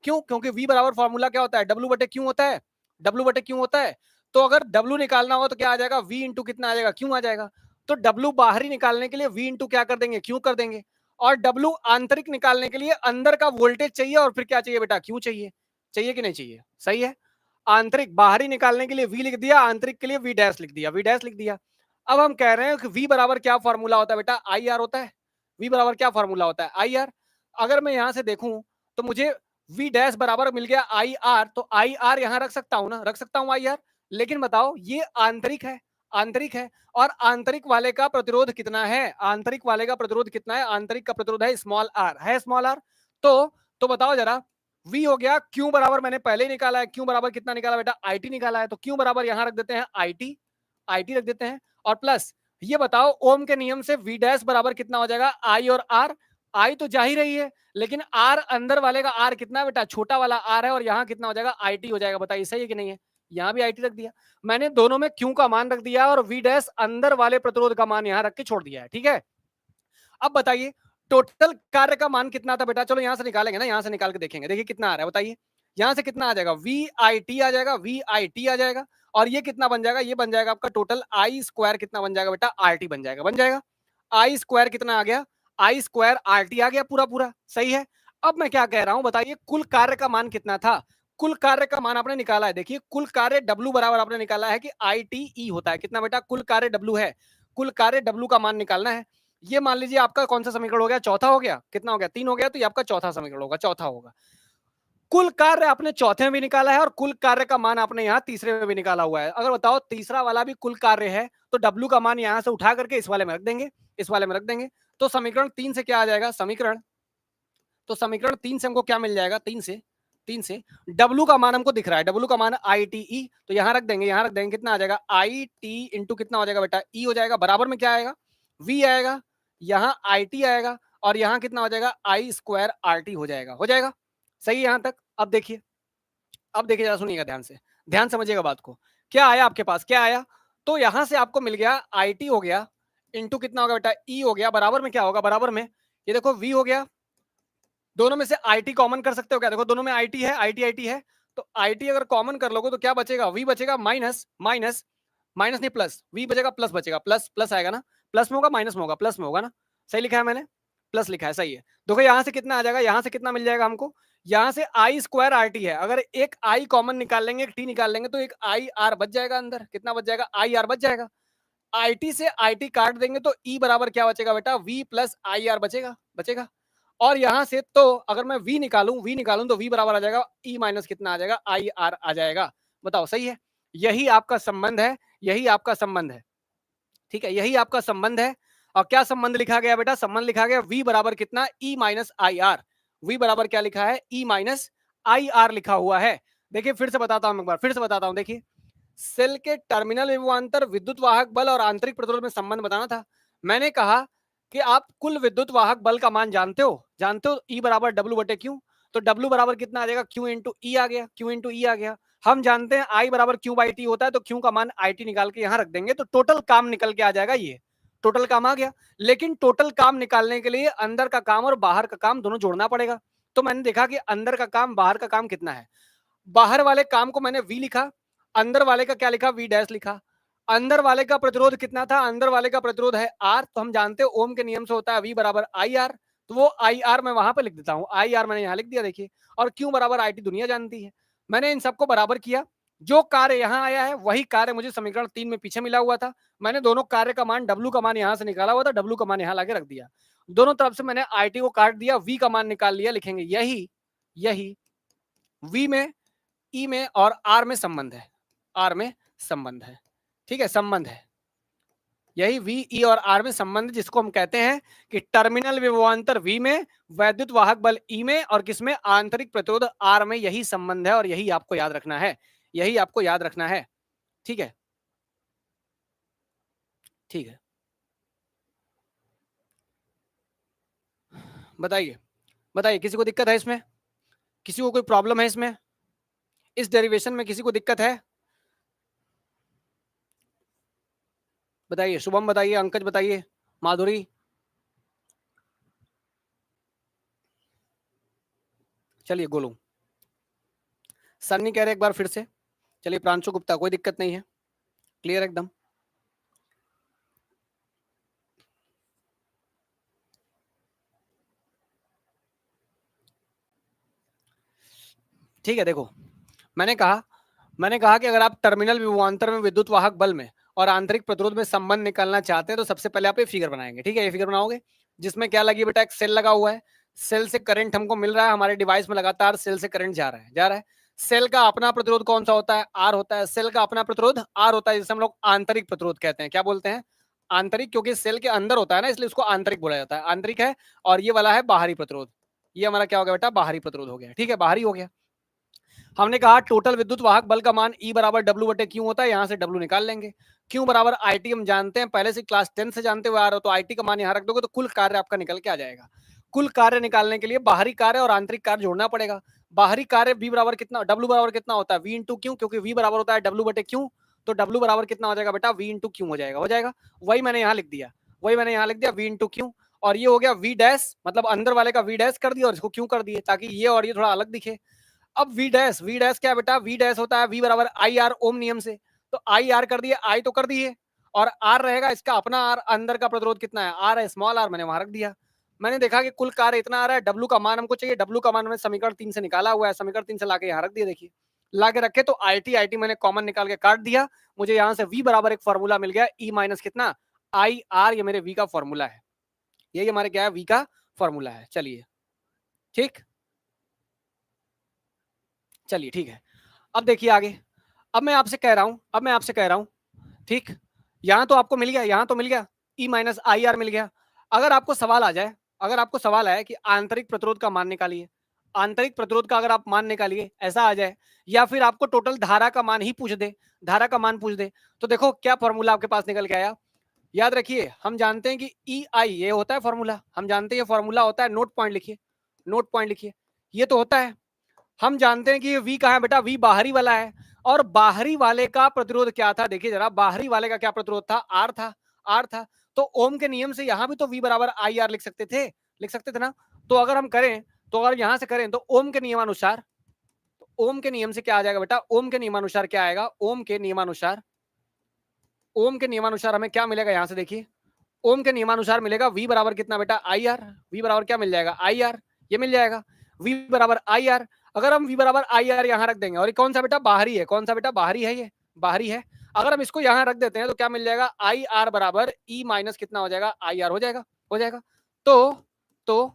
क्यों? क्योंकि वी बराबर फॉर्मूला क्या होता है, डब्ल्यू बटे क्यों होता है, डब्ल्यू बटे क्यों होता है। तो अगर डब्ल्यू निकालना होगा तो क्या आ जाएगा, वी इंटू कितना आ जाएगा, क्यों आ जाएगा। तो डब्ल्यू बाहरी निकालने के लिए वी इंटू क्या कर देंगे, क्यों कर देंगे। और डब्ल्यू आंतरिक निकालने के लिए अंदर का वोल्टेज चाहिए और फिर क्या चाहिए बेटा, क्यों चाहिए। चाहिए कि नहीं चाहिए? सही है। आंतरिक बाहरी निकालने के लिए वी लिख दिया, आंतरिक के लिए वी डैश लिख दिया, वी डैश लिख दिया। अब हम कह रहे हैं कि वी बराबर क्या फॉर्मूला होता है बेटा, आई आर होता है। वी बराबर क्या फॉर्मूला होता है, आई आर। अगर मैं यहां से देखूं तो मुझे वी डैश बराबर मिल गया आई आर, तो आई आर यहां रख सकता हूं ना, रख सकता हूं आई आर। लेकिन बताओ ये आंतरिक है, आंतरिक है, और आंतरिक वाले का प्रतिरोध कितना है, आंतरिक वाले का प्रतिरोध कितना है, आंतरिक का प्रतिरोध है स्मॉल आर, है स्मॉल आर। तो तो बताओ जरा, V हो गया, Q बराबर मैंने पहले ही निकाला है, Q बराबर कितना निकाला बेटा, IT निकाला है, तो Q बराबर यहां रख देते हैं IT रख देते हैं, और प्लस ये बताओ ओम के नियम से V डैश बराबर कितना हो जाएगा, I और R। I तो जा ही रही है, लेकिन R अंदर वाले का R कितना है बेटा, छोटा वाला R है, और यहाँ कितना हो जाएगा, IT हो जाएगा। बताइए सही है कि नहीं है, यहाँ भी IT रख दिया मैंने, दोनों में Q का मान रख दिया और V डैश अंदर वाले प्रतिरोध का मान यहाँ रख के छोड़ दिया है। ठीक है, अब बताइए टोटल कार्य का मान कितना था बेटा, चलो यहां से निकालेंगे ना, यहां से निकाल के देखेंगे, देखिए कितना आ रहा है बताइए, यहां से कितना आ जाएगा, VIT आ जाएगा, VIT आ जाएगा, और ये कितना बन जाएगा, ये बन जाएगा आपका टोटल I स्क्वायर कितना बन जाएगा बेटा, RT बन जाएगा, बन जाएगा। I स्क्वायर कितना आ गया, I स्क्वायर RT आ गया पूरा पूरा, सही है। अब मैं क्या कह रहा हूं बताइए, कुल कार्य का मान कितना था, कुल कार्य का मान आपने निकाला है, देखिए कुल कार्य W बराबर आपने निकाला है कि ITE होता है, कितना बेटा, कुल कार्य W है, कुल कार्य W का मान निकालना है। ये मान लीजिए आपका कौन सा समीकरण हो गया, चौथा हो गया, कितना हो गया, 3 हो गया, तो ये आपका चौथा समीकरण होगा, चौथा होगा। कुल कार्य आपने चौथे में भी निकाला है और कुल कार्य का मान आपने यहाँ तीसरे में भी निकाला हुआ है। अगर बताओ तीसरा वाला भी कुल कार्य है तो W का मान यहाँ से उठा करके इस वाले में रख देंगे, इस वाले में रख देंगे, तो समीकरण 3 से क्या आ जाएगा, समीकरण 3 से हमको क्या मिल जाएगा, 3 से W का मान हमको दिख रहा है, W का मान ITE, तो यहाँ रख देंगे, यहाँ रख देंगे, कितना आ जाएगा, IT इंटू कितना हो जाएगा बेटा, E हो जाएगा, बराबर में क्या आएगा, V आएगा, यहाँ IT आएगा, और यहाँ कितना हो जाएगा, I स्क्वायर RT हो जाएगा, हो जाएगा सही है यहाँ तक। अब देखिए, अब देखिए जरा, सुनिएगा ध्यान से, ध्यान समझिएगा बात को, क्या आया आपके पास, क्या आया, तो यहां से आपको मिल गया IT हो गया, इंटू कितना होगा बेटा, E हो गया, बराबर में क्या होगा, बराबर में ये देखो V हो गया, दोनों में से IT कॉमन कर सकते हो क्या, देखो दोनों में IT है, IT है, तो IT अगर कॉमन कर लोगे तो क्या बचेगा, V बचेगा, माइनस माइनस माइनस नहीं प्लस, V बचेगा, प्लस बचेगा, प्लस प्लस आएगा ना, प्लस में होगा, माइनस में होगा, प्लस में होगा ना, सही लिखा है मैंने, प्लस लिखा है, सही है। देखो यहां से कितना आ जाएगा, यहां से कितना मिल जाएगा हमको, यहां से I स्क्वायर RT है, अगर एक I कॉमन निकाल लेंगे, एक T निकाल लेंगे, तो एक IR बच जाएगा अंदर, कितना बच जाएगा, IR बच जाएगा। IT से IT काट देंगे तो E बराबर क्या बचेगा बेटा, V प्लस IR बचेगा, बचेगा। और यहां से तो अगर मैं V निकालूं तो V बराबर आ जाएगा E माइनस कितना आ जाएगा, IR आ जाएगा। बताओ सही है, यही आपका संबंध है, यही आपका संबंध है, ठीक है, यही आपका संबंध है। और क्या संबंध लिखा गया बेटा, संबंध लिखा गया V बराबर कितना, E माइनस IR, V बराबर क्या लिखा है, E माइनस IR लिखा हुआ है। देखिए फिर से बताता हूं, एक बार फिर से बताता हूं, देखिए सेल के टर्मिनल विभवांतर विद्युत वाहक बल और आंतरिक प्रतिरोध में संबंध बताना था। मैंने कहा कि आप कुल विद्युत वाहक बल का मान जानते हो, E बराबर W बटे Q, तो W बराबर कितना आ जाएगा, Q इंटू E आ गया, Q इंटू E आ गया। हम जानते हैं I बराबर Q बाई T होता है, तो Q का मान IT निकाल के यहाँ रख देंगे, तो टोटल काम निकल के आ जाएगा, ये टोटल काम आ गया। लेकिन टोटल काम निकालने के लिए अंदर का काम और बाहर का काम दोनों जोड़ना पड़ेगा। तो मैंने देखा कि अंदर का काम बाहर का काम कितना है, बाहर वाले काम को मैंने V लिखा, अंदर वाले का क्या लिखा, V डैश लिखा। अंदर वाले का प्रतिरोध कितना था, अंदर वाले का प्रतिरोध है R, तो हम जानते हैं ओम के नियम से होता है V बराबर IR, तो वो IR मैं वहां पे लिख देता हूं, IR मैंने यहां लिख दिया देखिए, और Q बराबर IT दुनिया जानती है। मैंने इन सबको बराबर किया, जो कार्य यहां आया है वही कार्य मुझे समीकरण 3 में पीछे मिला हुआ था। मैंने दोनों कार्य का मान W का मान यहां से निकाला हुआ था, W का मान यहां लाके रख दिया, दोनों तरफ से मैंने IT को काट दिया, V का मान निकाल लिया, लिखेंगे यही V में, E में और R में संबंध है, R में संबंध है, ठीक है, संबंध है, यही V, E और R में संबंध, जिसको हम कहते हैं कि टर्मिनल विभवांतर V में, वैद्युत वाहक बल E में, और किसमें, आंतरिक प्रतिरोध R में, यही संबंध है और यही आपको याद रखना है, यही आपको याद रखना है, ठीक है, ठीक है। बताइए, बताइए किसी को दिक्कत है इसमें, किसी को कोई प्रॉब्लम है इसमें, इस डेरिवेशन में किसी को दिक्कत है, बताइए, शुभम बताइए, अंकज बताइए, माधुरी, चलिए गोलू, सन्नी कह रहे एक बार फिर से, चलिए प्रांशु गुप्ता, कोई दिक्कत नहीं है, क्लियर एकदम, ठीक है। देखो मैंने कहा कि अगर आप टर्मिनल विभवांतर में विद्युत वाहक बल में और आंतरिक प्रतिरोध में संबंध निकालना चाहते हैं तो सबसे पहले आप ये फिगर बनाएंगे, ठीक है, ये फिगर बनाओगे जिसमें क्या लगी बेटा, एक सेल लगा हुआ है, सेल से करंट हमको मिल रहा है, हमारे डिवाइस में लगातार सेल से करंट जा रहा है। सेल का अपना प्रतिरोध कौन सा होता है, आर होता है, सेल का अपना प्रतिरोध आर होता है, जिसे हम लोग आंतरिक प्रतिरोध कहते हैं। क्या बोलते हैं, आंतरिक, क्योंकि सेल के अंदर होता है ना, इसलिए उसको आंतरिक बोला जाता है, आंतरिक है। और ये वाला है बाहरी प्रतिरोध, ये हमारा क्या हो गया बेटा, बाहरी प्रतिरोध हो गया। ठीक है, बाहरी हो गया। हमने कहा टोटल विद्युत वाहक बल का मान E बराबर W बटे Q होता है, यहां से W निकाल लेंगे। Q बराबर IT हम जानते हैं, पहले से क्लास 10 से जानते हुए आ रहे हो, तो IT का मान यहां रख दोगे तो कुल कार्य आपका निकल के आ जाएगा। कुल कार्य निकालने के लिए बाहरी कार्य और आंतरिक कार्य जोड़ना पड़ेगा। बाहरी कार्य V बराबर कितना, W बराबर कितना होता है, V इंटू Q, क्योंकि V बराबर होता है W बटे Q, तो W बराबर कितना हो जाएगा बेटा, V इंटू Q हो जाएगा। हो जाएगा, वही मैंने यहाँ लिख दिया, वही मैंने यहाँ लिख दिया, V इंटू Q। और ये हो गया V डैश, मतलब अंदर वाले का V डैश कर दिया और इसको Q कर दिए, ताकि ये और ये थोड़ा अलग दिखे। अब V डैश क्या बेटा, V डैश होता है V बराबर आई आर ओम नियम से, तो आई आर कर दिए, आई तो कर दिए, और आर रहेगा इसका अपना आर, अंदर का प्रतिरोध कितना है, आर है, स्मॉल आर मैंने वहां रख दिया। मैंने देखा कि कुल कार्य इतना आ रहा है, डब्ल्यू का मान हमको चाहिए, डब्ल्यू का मान मैंने समीकरण 3 से निकाला हुआ है, समीकरण 3 से लाके यहाँ रख दिया, देखिए लाके रखे, तो आई टी मैंने कॉमन निकाल के काट दिया, मुझे यहाँ से V बराबर एक फॉर्मूला मिल गया, E माइनस कितना, आई आर, ये मेरे V का फॉर्मूला है, यही हमारे क्या है, V का फॉर्मूला है। चलिए ठीक, चलिए ठीक है। अब देखिए आगे, अब मैं आपसे कह रहा हूं, ठीक, यहां तो आपको मिल गया, यहां तो मिल गया, E माइनस आई आर मिल गया। अगर आपको सवाल आ जाए, अगर आपको सवाल आए कि आंतरिक प्रतिरोध का मान निकालिए, आंतरिक प्रतिरोध का अगर आप मान निकालिए, ऐसा आ जाए, या फिर आपको टोटल धारा का मान ही पूछ दे, धारा का मान पूछ दे, तो देखो क्या फॉर्मूला आपके पास निकल के आया। याद रखिए, हम जानते हैं कि ई आई ये होता है फॉर्मूला, हम जानते हैं ये फॉर्मूला होता है, नोट पॉइंट लिखिए, नोट पॉइंट लिखिए, ये तो होता है। हम जानते हैं कि ये V कहाँ है बेटा, V बाहरी वाला है, और बाहरी वाले का प्रतिरोध क्या था, देखिए जरा, बाहरी वाले का क्या प्रतिरोध था, R था, R था। तो ओम के नियम से यहां भी तो V बराबर आई आर लिख सकते थे, लिख सकते थे ना। तो अगर हम करें, तो अगर यहां से करें, तो ओम के नियमानुसार, तो ओम के नियम से क्या आ जाएगा बेटा, ओम के नियमानुसार क्या आएगा, ओम के नियमानुसार, ओम के नियमानुसार हमें क्या मिलेगा, यहां से देखिए, ओम के नियमानुसार मिलेगा V बराबर कितना बेटा, आई आर, V बराबर क्या मिल जाएगा, आई आर, ये मिल जाएगा, V बराबर आई आर। अगर हम V बराबर आई आर यहां रख देंगे, और ये कौन सा बेटा, बाहरी है, कौन सा बेटा, बाहरी है, ये बाहरी है। अगर हम इसको यहां रख देते हैं तो क्या मिल जाएगा, आई आर बराबर E माइनस कितना हो जाएगा, आई आर हो जाएगा, हो जाएगा। तो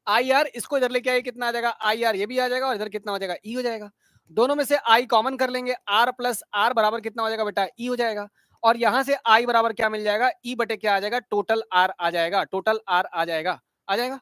आई आर इसको इधर लेके आइए, कितना आ जाएगा, आई आर ये भी आ जाएगा, और इधर कितना हो जाएगा, E हो जाएगा। दोनों में से I कॉमन कर लेंगे, R प्लस R बराबर कितना हो जाएगा बेटा, E हो जाएगा। और यहां से I बराबर क्या मिल जाएगा, E बटे क्या आ जाएगा, टोटल R आ जाएगा, टोटल R आ जाएगा, आ जाएगा।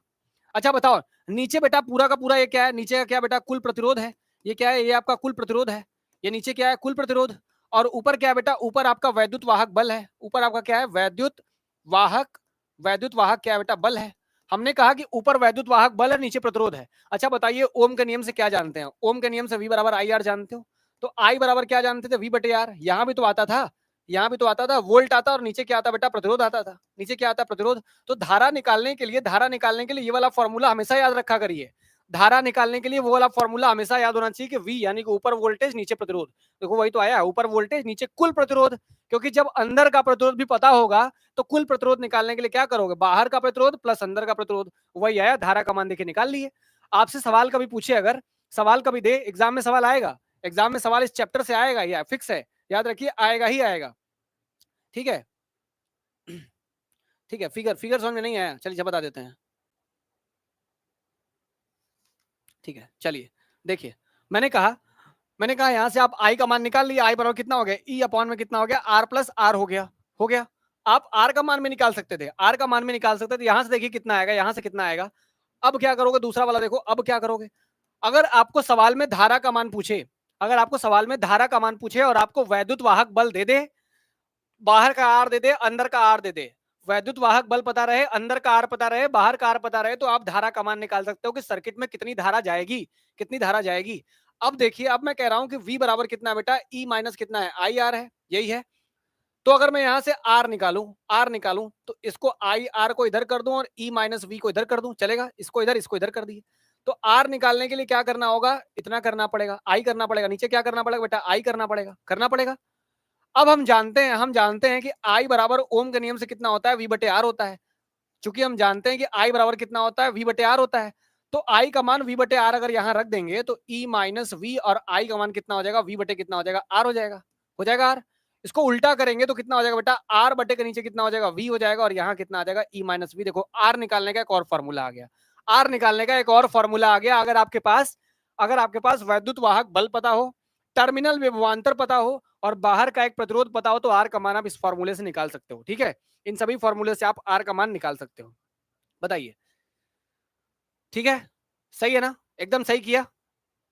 अच्छा बताओ, नीचे बेटा पूरा का पूरा ये क्या है, नीचे का क्या बेटा, कुल प्रतिरोध है, ये क्या है, ये आपका कुल प्रतिरोध है, ये नीचे क्या है, कुल प्रतिरोध। और ऊपर क्या है बेटा, ऊपर आपका वैद्युत वाहक बल है, ऊपर आपका क्या है, वैद्युत वाहक, वैद्युत वाहक क्या है बेटा, बल है। हमने कहा कि ऊपर वैद्युत वाहक बल है, नीचे प्रतिरोध है। अच्छा बताइए, ओम के नियम से क्या जानते हैं, ओम के नियम से V बराबर आई आर जानते हो, तो I बराबर क्या जानते थे, V बटे आर, यहां भी तो आता था, यहां भी तो आता था, वोल्ट आता, और नीचे क्या आता बेटा, प्रतिरोध आता था, नीचे क्या आता, प्रतिरोध। तो धारा निकालने के लिए, धारा निकालने के लिए ये वाला फॉर्मूला हमेशा याद रखा करिए, धारा निकालने के लिए वो वाला फॉर्मूला हमेशा याद होना चाहिए कि V यानी कि ऊपर वोल्टेज नीचे प्रतिरोध। देखो वही तो आया है, ऊपर वोल्टेज नीचे कुल प्रतिरोध, क्योंकि जब अंदर का प्रतिरोध भी पता होगा तो कुल प्रतिरोध निकालने के लिए क्या करोगे, बाहर का प्रतिरोध प्लस अंदर का प्रतिरोध, वही आया, धारा का मान देके निकाल लिए। आपसे सवाल कभी पूछे, अगर सवाल कभी दे, एग्जाम में सवाल आएगा, एग्जाम में सवाल इस चैप्टर से आएगा, या फिक्स है, याद रखिए आएगा ही आएगा। ठीक है, ठीक है, फिगर फिगर समझ में नहीं आया, चलिए बता देते हैं। ठीक है, चलिए देखिए, मैंने कहा यहां से आप आई का मान निकाल लिया, आई बराबर कितना हो गया, ई अपॉन में कितना हो गया, आर प्लस आर हो गया, हो गया। आप आर का मान में निकाल सकते थे, आर का मान में निकाल सकते थे, यहां से देखिए कितना आएगा, यहां से कितना आएगा। अब क्या करोगे, दूसरा वाला देखो, अब क्या करोगे, अगर आपको सवाल में धारा का मान पूछे, अगर आपको सवाल में धारा का मान पूछे और आपको वैद्युत वाहक बल दे दे, बाहर का आर दे दे, अंदर का आर दे दे, वैद्युत वाहक बल पता रहे, अंदर का आर पता रहे, बाहर का आर पता रहे, तो आप धारा का मान निकाल सकते हो कि सर्किट में कितनी धारा जाएगी, कितनी धारा जाएगी। अब देखिए, अब मैं कह रहा हूं कि V बराबर कितना है बेटा, E माइनस कितना है, आई आर है, यही है। तो अगर मैं यहां से आर निकालूं तो इसको आई आर को इधर कर दूं और E माइनस वी को इधर कर दूं, चलेगा, इसको इधर कर दिए। तो आर निकालने के लिए क्या करना होगा, इतना करना पड़ेगा, आई करना पड़ेगा, नीचे क्या करना पड़ेगा बेटा, आई करना पड़ेगा, करना पड़ेगा। अब हम जानते हैं कि आई बराबर ओम के नियम से कितना होता है, V बटे आर होता है। चूंकि हम जानते हैं कि आई बराबर कितना होता है, V बटे आर होता है, तो आई का मान V बटे आर अगर यहां रख देंगे तो E माइनस वी, और आई का मान कितना हो जाएगा, V बटे कितना हो जाएगा, आर हो जाएगा, हो जाएगा आर। इसको उल्टा करेंगे तो कितना हो जाएगा बेटा, आर बटे के नीचे कितना हो जाएगा, V हो जाएगा, और यहाँ कितना आ जाएगा, E माइनस वी। देखो आर निकालने का एक और फॉर्मूला आ गया, आर निकालने का एक और फॉर्मूला आ गया। अगर आपके पास वैद्युत वाहक बल पता हो, टर्मिनल विभवांतर पता हो, और बाहर का एक प्रतिरोध पता हो, तो आर का मान आप इस फॉर्मूले से निकाल सकते हो। ठीक है, इन सभी फॉर्मूले से आप आर का मान निकाल सकते हो। बताइए, ठीक है, सही है ना, एकदम सही किया।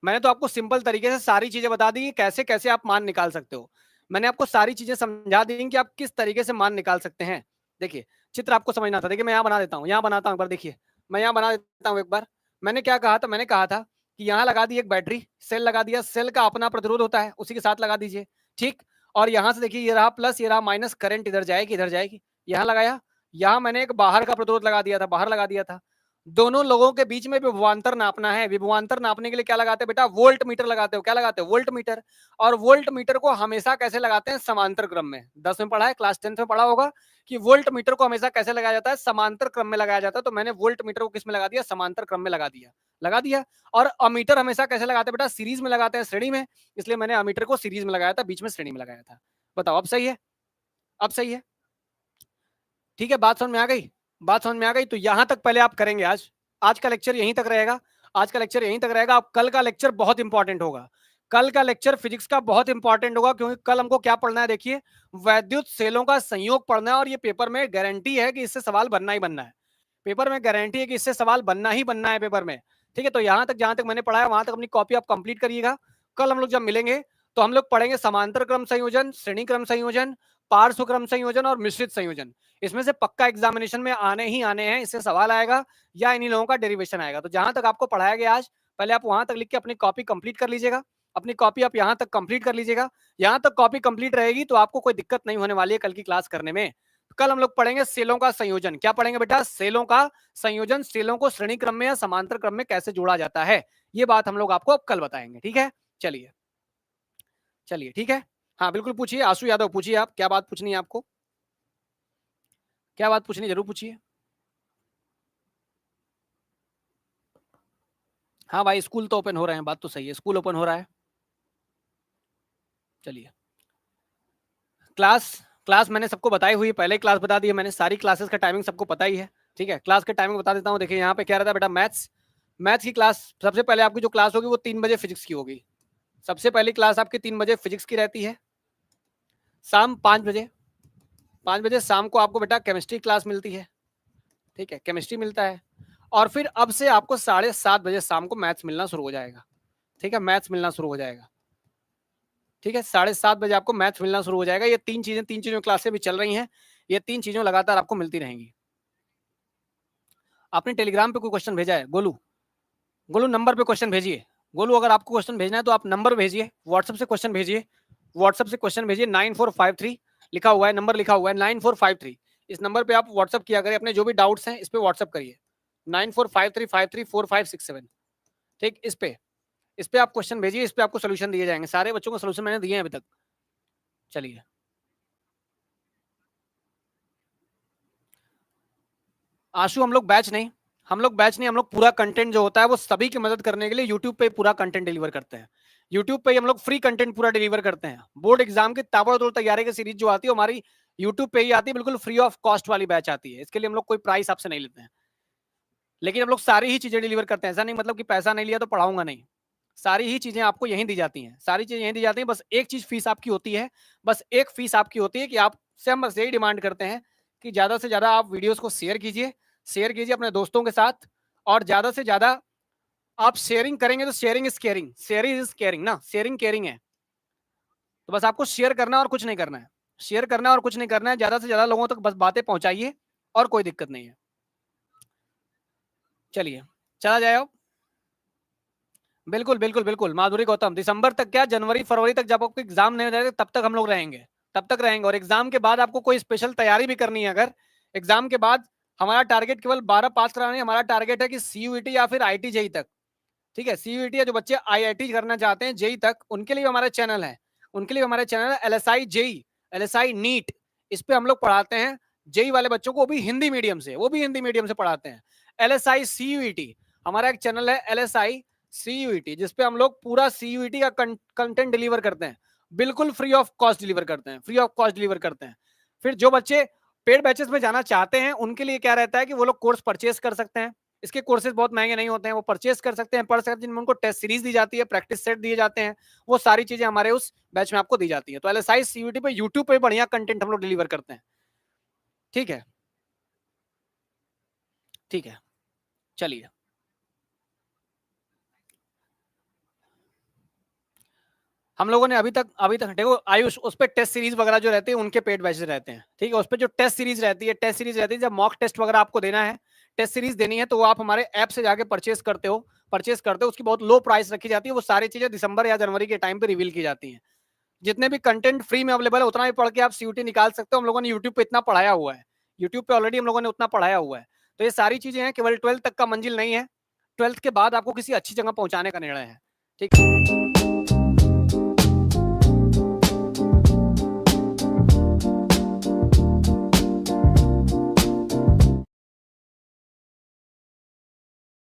मैंने तो आपको सिंपल तरीके से सारी चीजें बता दी कैसे कैसे आप मान निकाल सकते हो। मैंने आपको सारी चीजें समझा दी कि आप किस तरीके से मान निकाल सकते हैं। देखिए चित्र आपको समझना था, देखिए मैं यहाँ बना देता हूँ, यहाँ बनाता हूँ एक बार, देखिए मैं यहाँ बना देता हूँ एक बार। मैंने क्या कहा था, मैंने कहा था कि यहाँ लगा दी एक बैटरी, सेल लगा दिया, सेल का अपना प्रतिरोध होता है उसी के साथ लगा दीजिए, ठीक। और यहाँ से देखिए ये रहा प्लस, ये रहा माइनस, करंट इधर जाएगी इधर जाएगी, यहाँ लगाया। यहाँ मैंने एक बाहर का प्रतिरोध लगा दिया था, बाहर लगा दिया था। दोनों लोगों के बीच में विभवांतर नापना है। विभवांतर नापने के लिए क्या लगाते हैं बेटा, वोल्ट मीटर लगाते हो। क्या लगाते हो, वोल्ट मीटर। और वोल्ट मीटर को हमेशा कैसे लगाते हैं, समांतर क्रम में। 10 में पढ़ा है, क्लास 10 में पढ़ा होगा कि वोल्ट मीटर को हमेशा कैसे लगाया जाता है, समांतर क्रम में लगाया जाता है। तो मैंने वोल्ट मीटर को किस में लगा दिया, समांतर क्रम में लगा दिया, लगा दिया। और अमीटर हमेशा कैसे लगाते हैं बेटा, सीरीज में लगाते हैं, श्रेणी में। इसलिए मैंने अमीटर को सीरीज में लगाया था, बीच में श्रेणी में लगाया था। बताओ अब सही है, अब सही है, ठीक है। बात समझ में आ गई, बात समझ में आ गई। तो यहां तक पहले आप करेंगे। आज आज का लेक्चर यहीं तक रहेगा, आज का लेक्चर यहीं तक रहेगा। अब कल का लेक्चर बहुत इंपॉर्टेंट होगा। कल का लेक्चर फिजिक्स का बहुत इंपॉर्टेंट होगा, क्योंकि कल हमको क्या पढ़ना है, देखिए वैद्युत सेलों का संयोग पढ़ना है। और ये पेपर में गारंटी है कि इससे सवाल बनना ही बनना है। पेपर में गारंटी है कि इससे सवाल बनना ही बनना है पेपर में, ठीक है। तो यहां तक जहां तक मैंने पढ़ा है वहां तक अपनी कॉपी आप कंप्लीट करिएगा। कल हम लोग जब मिलेंगे तो हम लोग पढ़ेंगे समांतर क्रम संयोजन, श्रेणी क्रम संयोजन, पार्श्व क्रम संयोजन और मिश्रित संयोजन। इसमें से पक्का एग्जामिनेशन में आने ही आने हैं, इससे सवाल आएगा या इन्हीं लोगों का डेरिवेशन आएगा। तो जहां तक आपको पढ़ाया गया आज, पहले आप वहां तक लिख के अपनी कॉपी कंप्लीट कर लीजिएगा। अपनी कॉपी आप यहां तक कंप्लीट कर लीजिएगा। यहां तक कॉपी कंप्लीट रहेगी तो आपको कोई दिक्कत नहीं होने वाली है कल की क्लास करने में। कल हम लोग पढ़ेंगे सेलों का संयोजन। क्या पढ़ेंगे बेटा, सेलों का संयोजन। सेलों को श्रेणी क्रम में या समांतर क्रम में कैसे जोड़ा जाता है, ये बात हम लोग आपको अब कल बताएंगे, ठीक है। चलिए चलिए, ठीक है। हाँ बिल्कुल पूछिए, आशु यादव पूछिए, आप क्या बात पूछनी है आपको, क्या बात पूछनी, जरूर पूछिए। हाँ भाई, स्कूल तो ओपन हो रहे हैं, बात तो सही है, स्कूल ओपन हो रहा है। चलिए, क्लास क्लास मैंने सबको बताई हुई है, पहले ही क्लास बता दी है मैंने, सारी क्लासेस का टाइमिंग सबको पता ही है, ठीक है। क्लास का टाइमिंग बता देता हूँ। देखिए यहाँ पे क्या रहता है बेटा, मैथ्स। मैथ्स की क्लास सबसे पहले आपकी जो क्लास होगी वो 3 बजे फिजिक्स की होगी। सबसे पहली क्लास आपकी 3 बजे फिजिक्स की रहती है। शाम 5 बजे, 5 बजे शाम को आपको बेटा केमिस्ट्री क्लास मिलती है, ठीक है, केमिस्ट्री मिलता है। और फिर अब से आपको 7:30 बजे शाम को मैथ्स मिलना शुरू हो जाएगा, ठीक है, मैथ्स मिलना शुरू हो जाएगा, ठीक है। 7:30 बजे आपको मैथ्स मिलना शुरू हो जाएगा। ये तीन चीजों क्लासें भी चल रही हैं, ये 3 चीजों लगातार आपको मिलती रहेंगी। आपने टेलीग्राम पे कोई क्वेश्चन भेजा है गोलू, गोलू नंबर पे क्वेश्चन भेजिए। गोलू अगर आपको क्वेश्चन भेजना है तो आप नंबर भेजिए, व्हाट्सएप से क्वेश्चन भेजिए, व्हाट्सएप से क्वेश्चन भेजिए। 9453 लिखा हुआ है, नंबर लिखा हुआ है 9453। इस नंबर पे आप व्हाट्सएप किया करिए, अपने जो भी डाउट्स हैं इस पे व्हाट्सएप करिए। 9453534567, ठीक। इस पे आप क्वेश्चन भेजिए, इस पे आपको सोल्यूशन दिए जाएंगे। सारे बच्चों को सोल्यूशन मैंने दिए हैं अभी तक। चलिए, आशु हम लोग बैच नहीं, हम लोग बैच नहीं, हम लोग पूरा कंटेंट जो होता है वो सभी की मदद करने के लिए यूट्यूब पे पूरा कंटेंट डिलीवर करते हैं। यूट्यूब पे हम लोग फ्री कंटेंट पूरा डिलीवर करते हैं। बोर्ड एग्जाम की ताबड़तोड़ तैयारी की सीरीज जो आती है हमारी यूट्यूब पे ही आती है, बिल्कुल फ्री ऑफ कॉस्ट वाली बैच आती है। इसके लिए हम लोग कोई प्राइस आपसे नहीं लेते हैं, लेकिन हम लोग सारी ही चीजें डिलीवर करते हैं। ऐसा नहीं मतलब कि पैसा नहीं लिया तो पढ़ाऊंगा नहीं, सारी ही चीजें आपको यहीं दी जाती हैं, सारी चीजें यहीं दी जाती हैं। बस एक चीज फीस आपकी होती है, बस एक फीस आपकी होती है कि आपसे हम बस यही डिमांड करते हैं कि ज्यादा से ज्यादा आप वीडियोस को शेयर कीजिए, शेयर कीजिए अपने दोस्तों के साथ। और ज्यादा से ज्यादा आप शेयरिंग करेंगे तो sharing is caring, sharing is caring ना, शेयरिंग केयरिंग है। तो बस आपको शेयर करना है और कुछ नहीं करना है, शेयर करना है और कुछ नहीं करना है। ज्यादा से ज्यादा लोगों तक बस बातें पहुंचाइए और कोई दिक्कत नहीं है। चलिए, चला जाए अब। बिल्कुल बिल्कुल बिल्कुल, माधुरी गौतम, दिसंबर तक क्या, जनवरी फरवरी तक जब आपको एग्जाम नहीं रहेगा तब तक हम लोग रहेंगे, तब तक रहेंगे। और एग्जाम के बाद आपको कोई स्पेशल तैयारी भी करनी है अगर, एग्जाम के बाद हमारा टारगेट केवल 12 पास कराना है। हमारा टारगेट है कि सीयूईटी या फिर आईटी जेई तक, ठीक है। सीयूईटी या जो बच्चे आईआईटी करना चाहते हैं जेई तक, उनके लिए हमारा चैनल है, उनके लिए हमारा चैनल है एलएसआई जेई, एलएसआई नीट। इस पे हम लोग पढ़ाते हैं जेई वाले बच्चों को, भी हिंदी मीडियम से, वो भी हिंदी मीडियम से पढ़ाते हैं। एलएसआई सीयूईटी हमारा एक चैनल है, एलएसआई सीयूईटी, जिसपे हम लोग पूरा सीयूईटी का कंटेंट डिलीवर करते हैं, बिल्कुल फ्री ऑफ कॉस्ट डिलीवर करते हैं, फ्री ऑफ कॉस्ट डिलीवर करते हैं। फिर जो बच्चे पेड बैचेस में जाना चाहते हैं उनके लिए क्या रहता है कि वो लोग कोर्स परचेस कर सकते हैं। इसके कोर्सेज बहुत महंगे नहीं होते हैं, वो परचेस कर सकते हैं, पढ़ सकते हैं, जिनमें उनको टेस्ट सीरीज दी जाती है, प्रैक्टिस सेट दिए जाते हैं। वो सारी चीजें हमारे उस बैच में आपको दी जाती है। तो एलएसआई सीयूईटी पे यूट्यूब पे बढ़िया कंटेंट हम लोग डिलीवर करते हैं, ठीक है, ठीक है। चलिए, हम लोगों ने अभी तक देखो आयुष, उस पे टेस्ट सीरीज वगैरह जो रहती है उनके पेड बैचेस रहते हैं, ठीक है। उस पे जो टेस्ट सीरीज रहती है, जब मॉक टेस्ट वगैरह आपको देना है, टेस्ट सीरीज देनी है, तो वो आप हमारे ऐप से जाके परचेस करते हो, उसकी बहुत लो प्राइस रखी जाती है। वो सारी चीजें दिसंबर या जनवरी के टाइम पे रिवील की जाती हैं। जितने भी कंटेंट फ्री में अवेलेबल है उतना ही पढ़ के आप सीयूटी निकाल सकते हो। हम लोगों ने यूट्यूब पे इतना पढ़ाया हुआ है, यूट्यूब पे ऑलरेडी हम लोगों ने उतना पढ़ाया हुआ है। तो ये सारी चीजें हैं, केवल 12th तक का मंजिल नहीं है, 12th के बाद आपको किसी अच्छी जगह पहुंचाने का निर्णय है, ठीक है।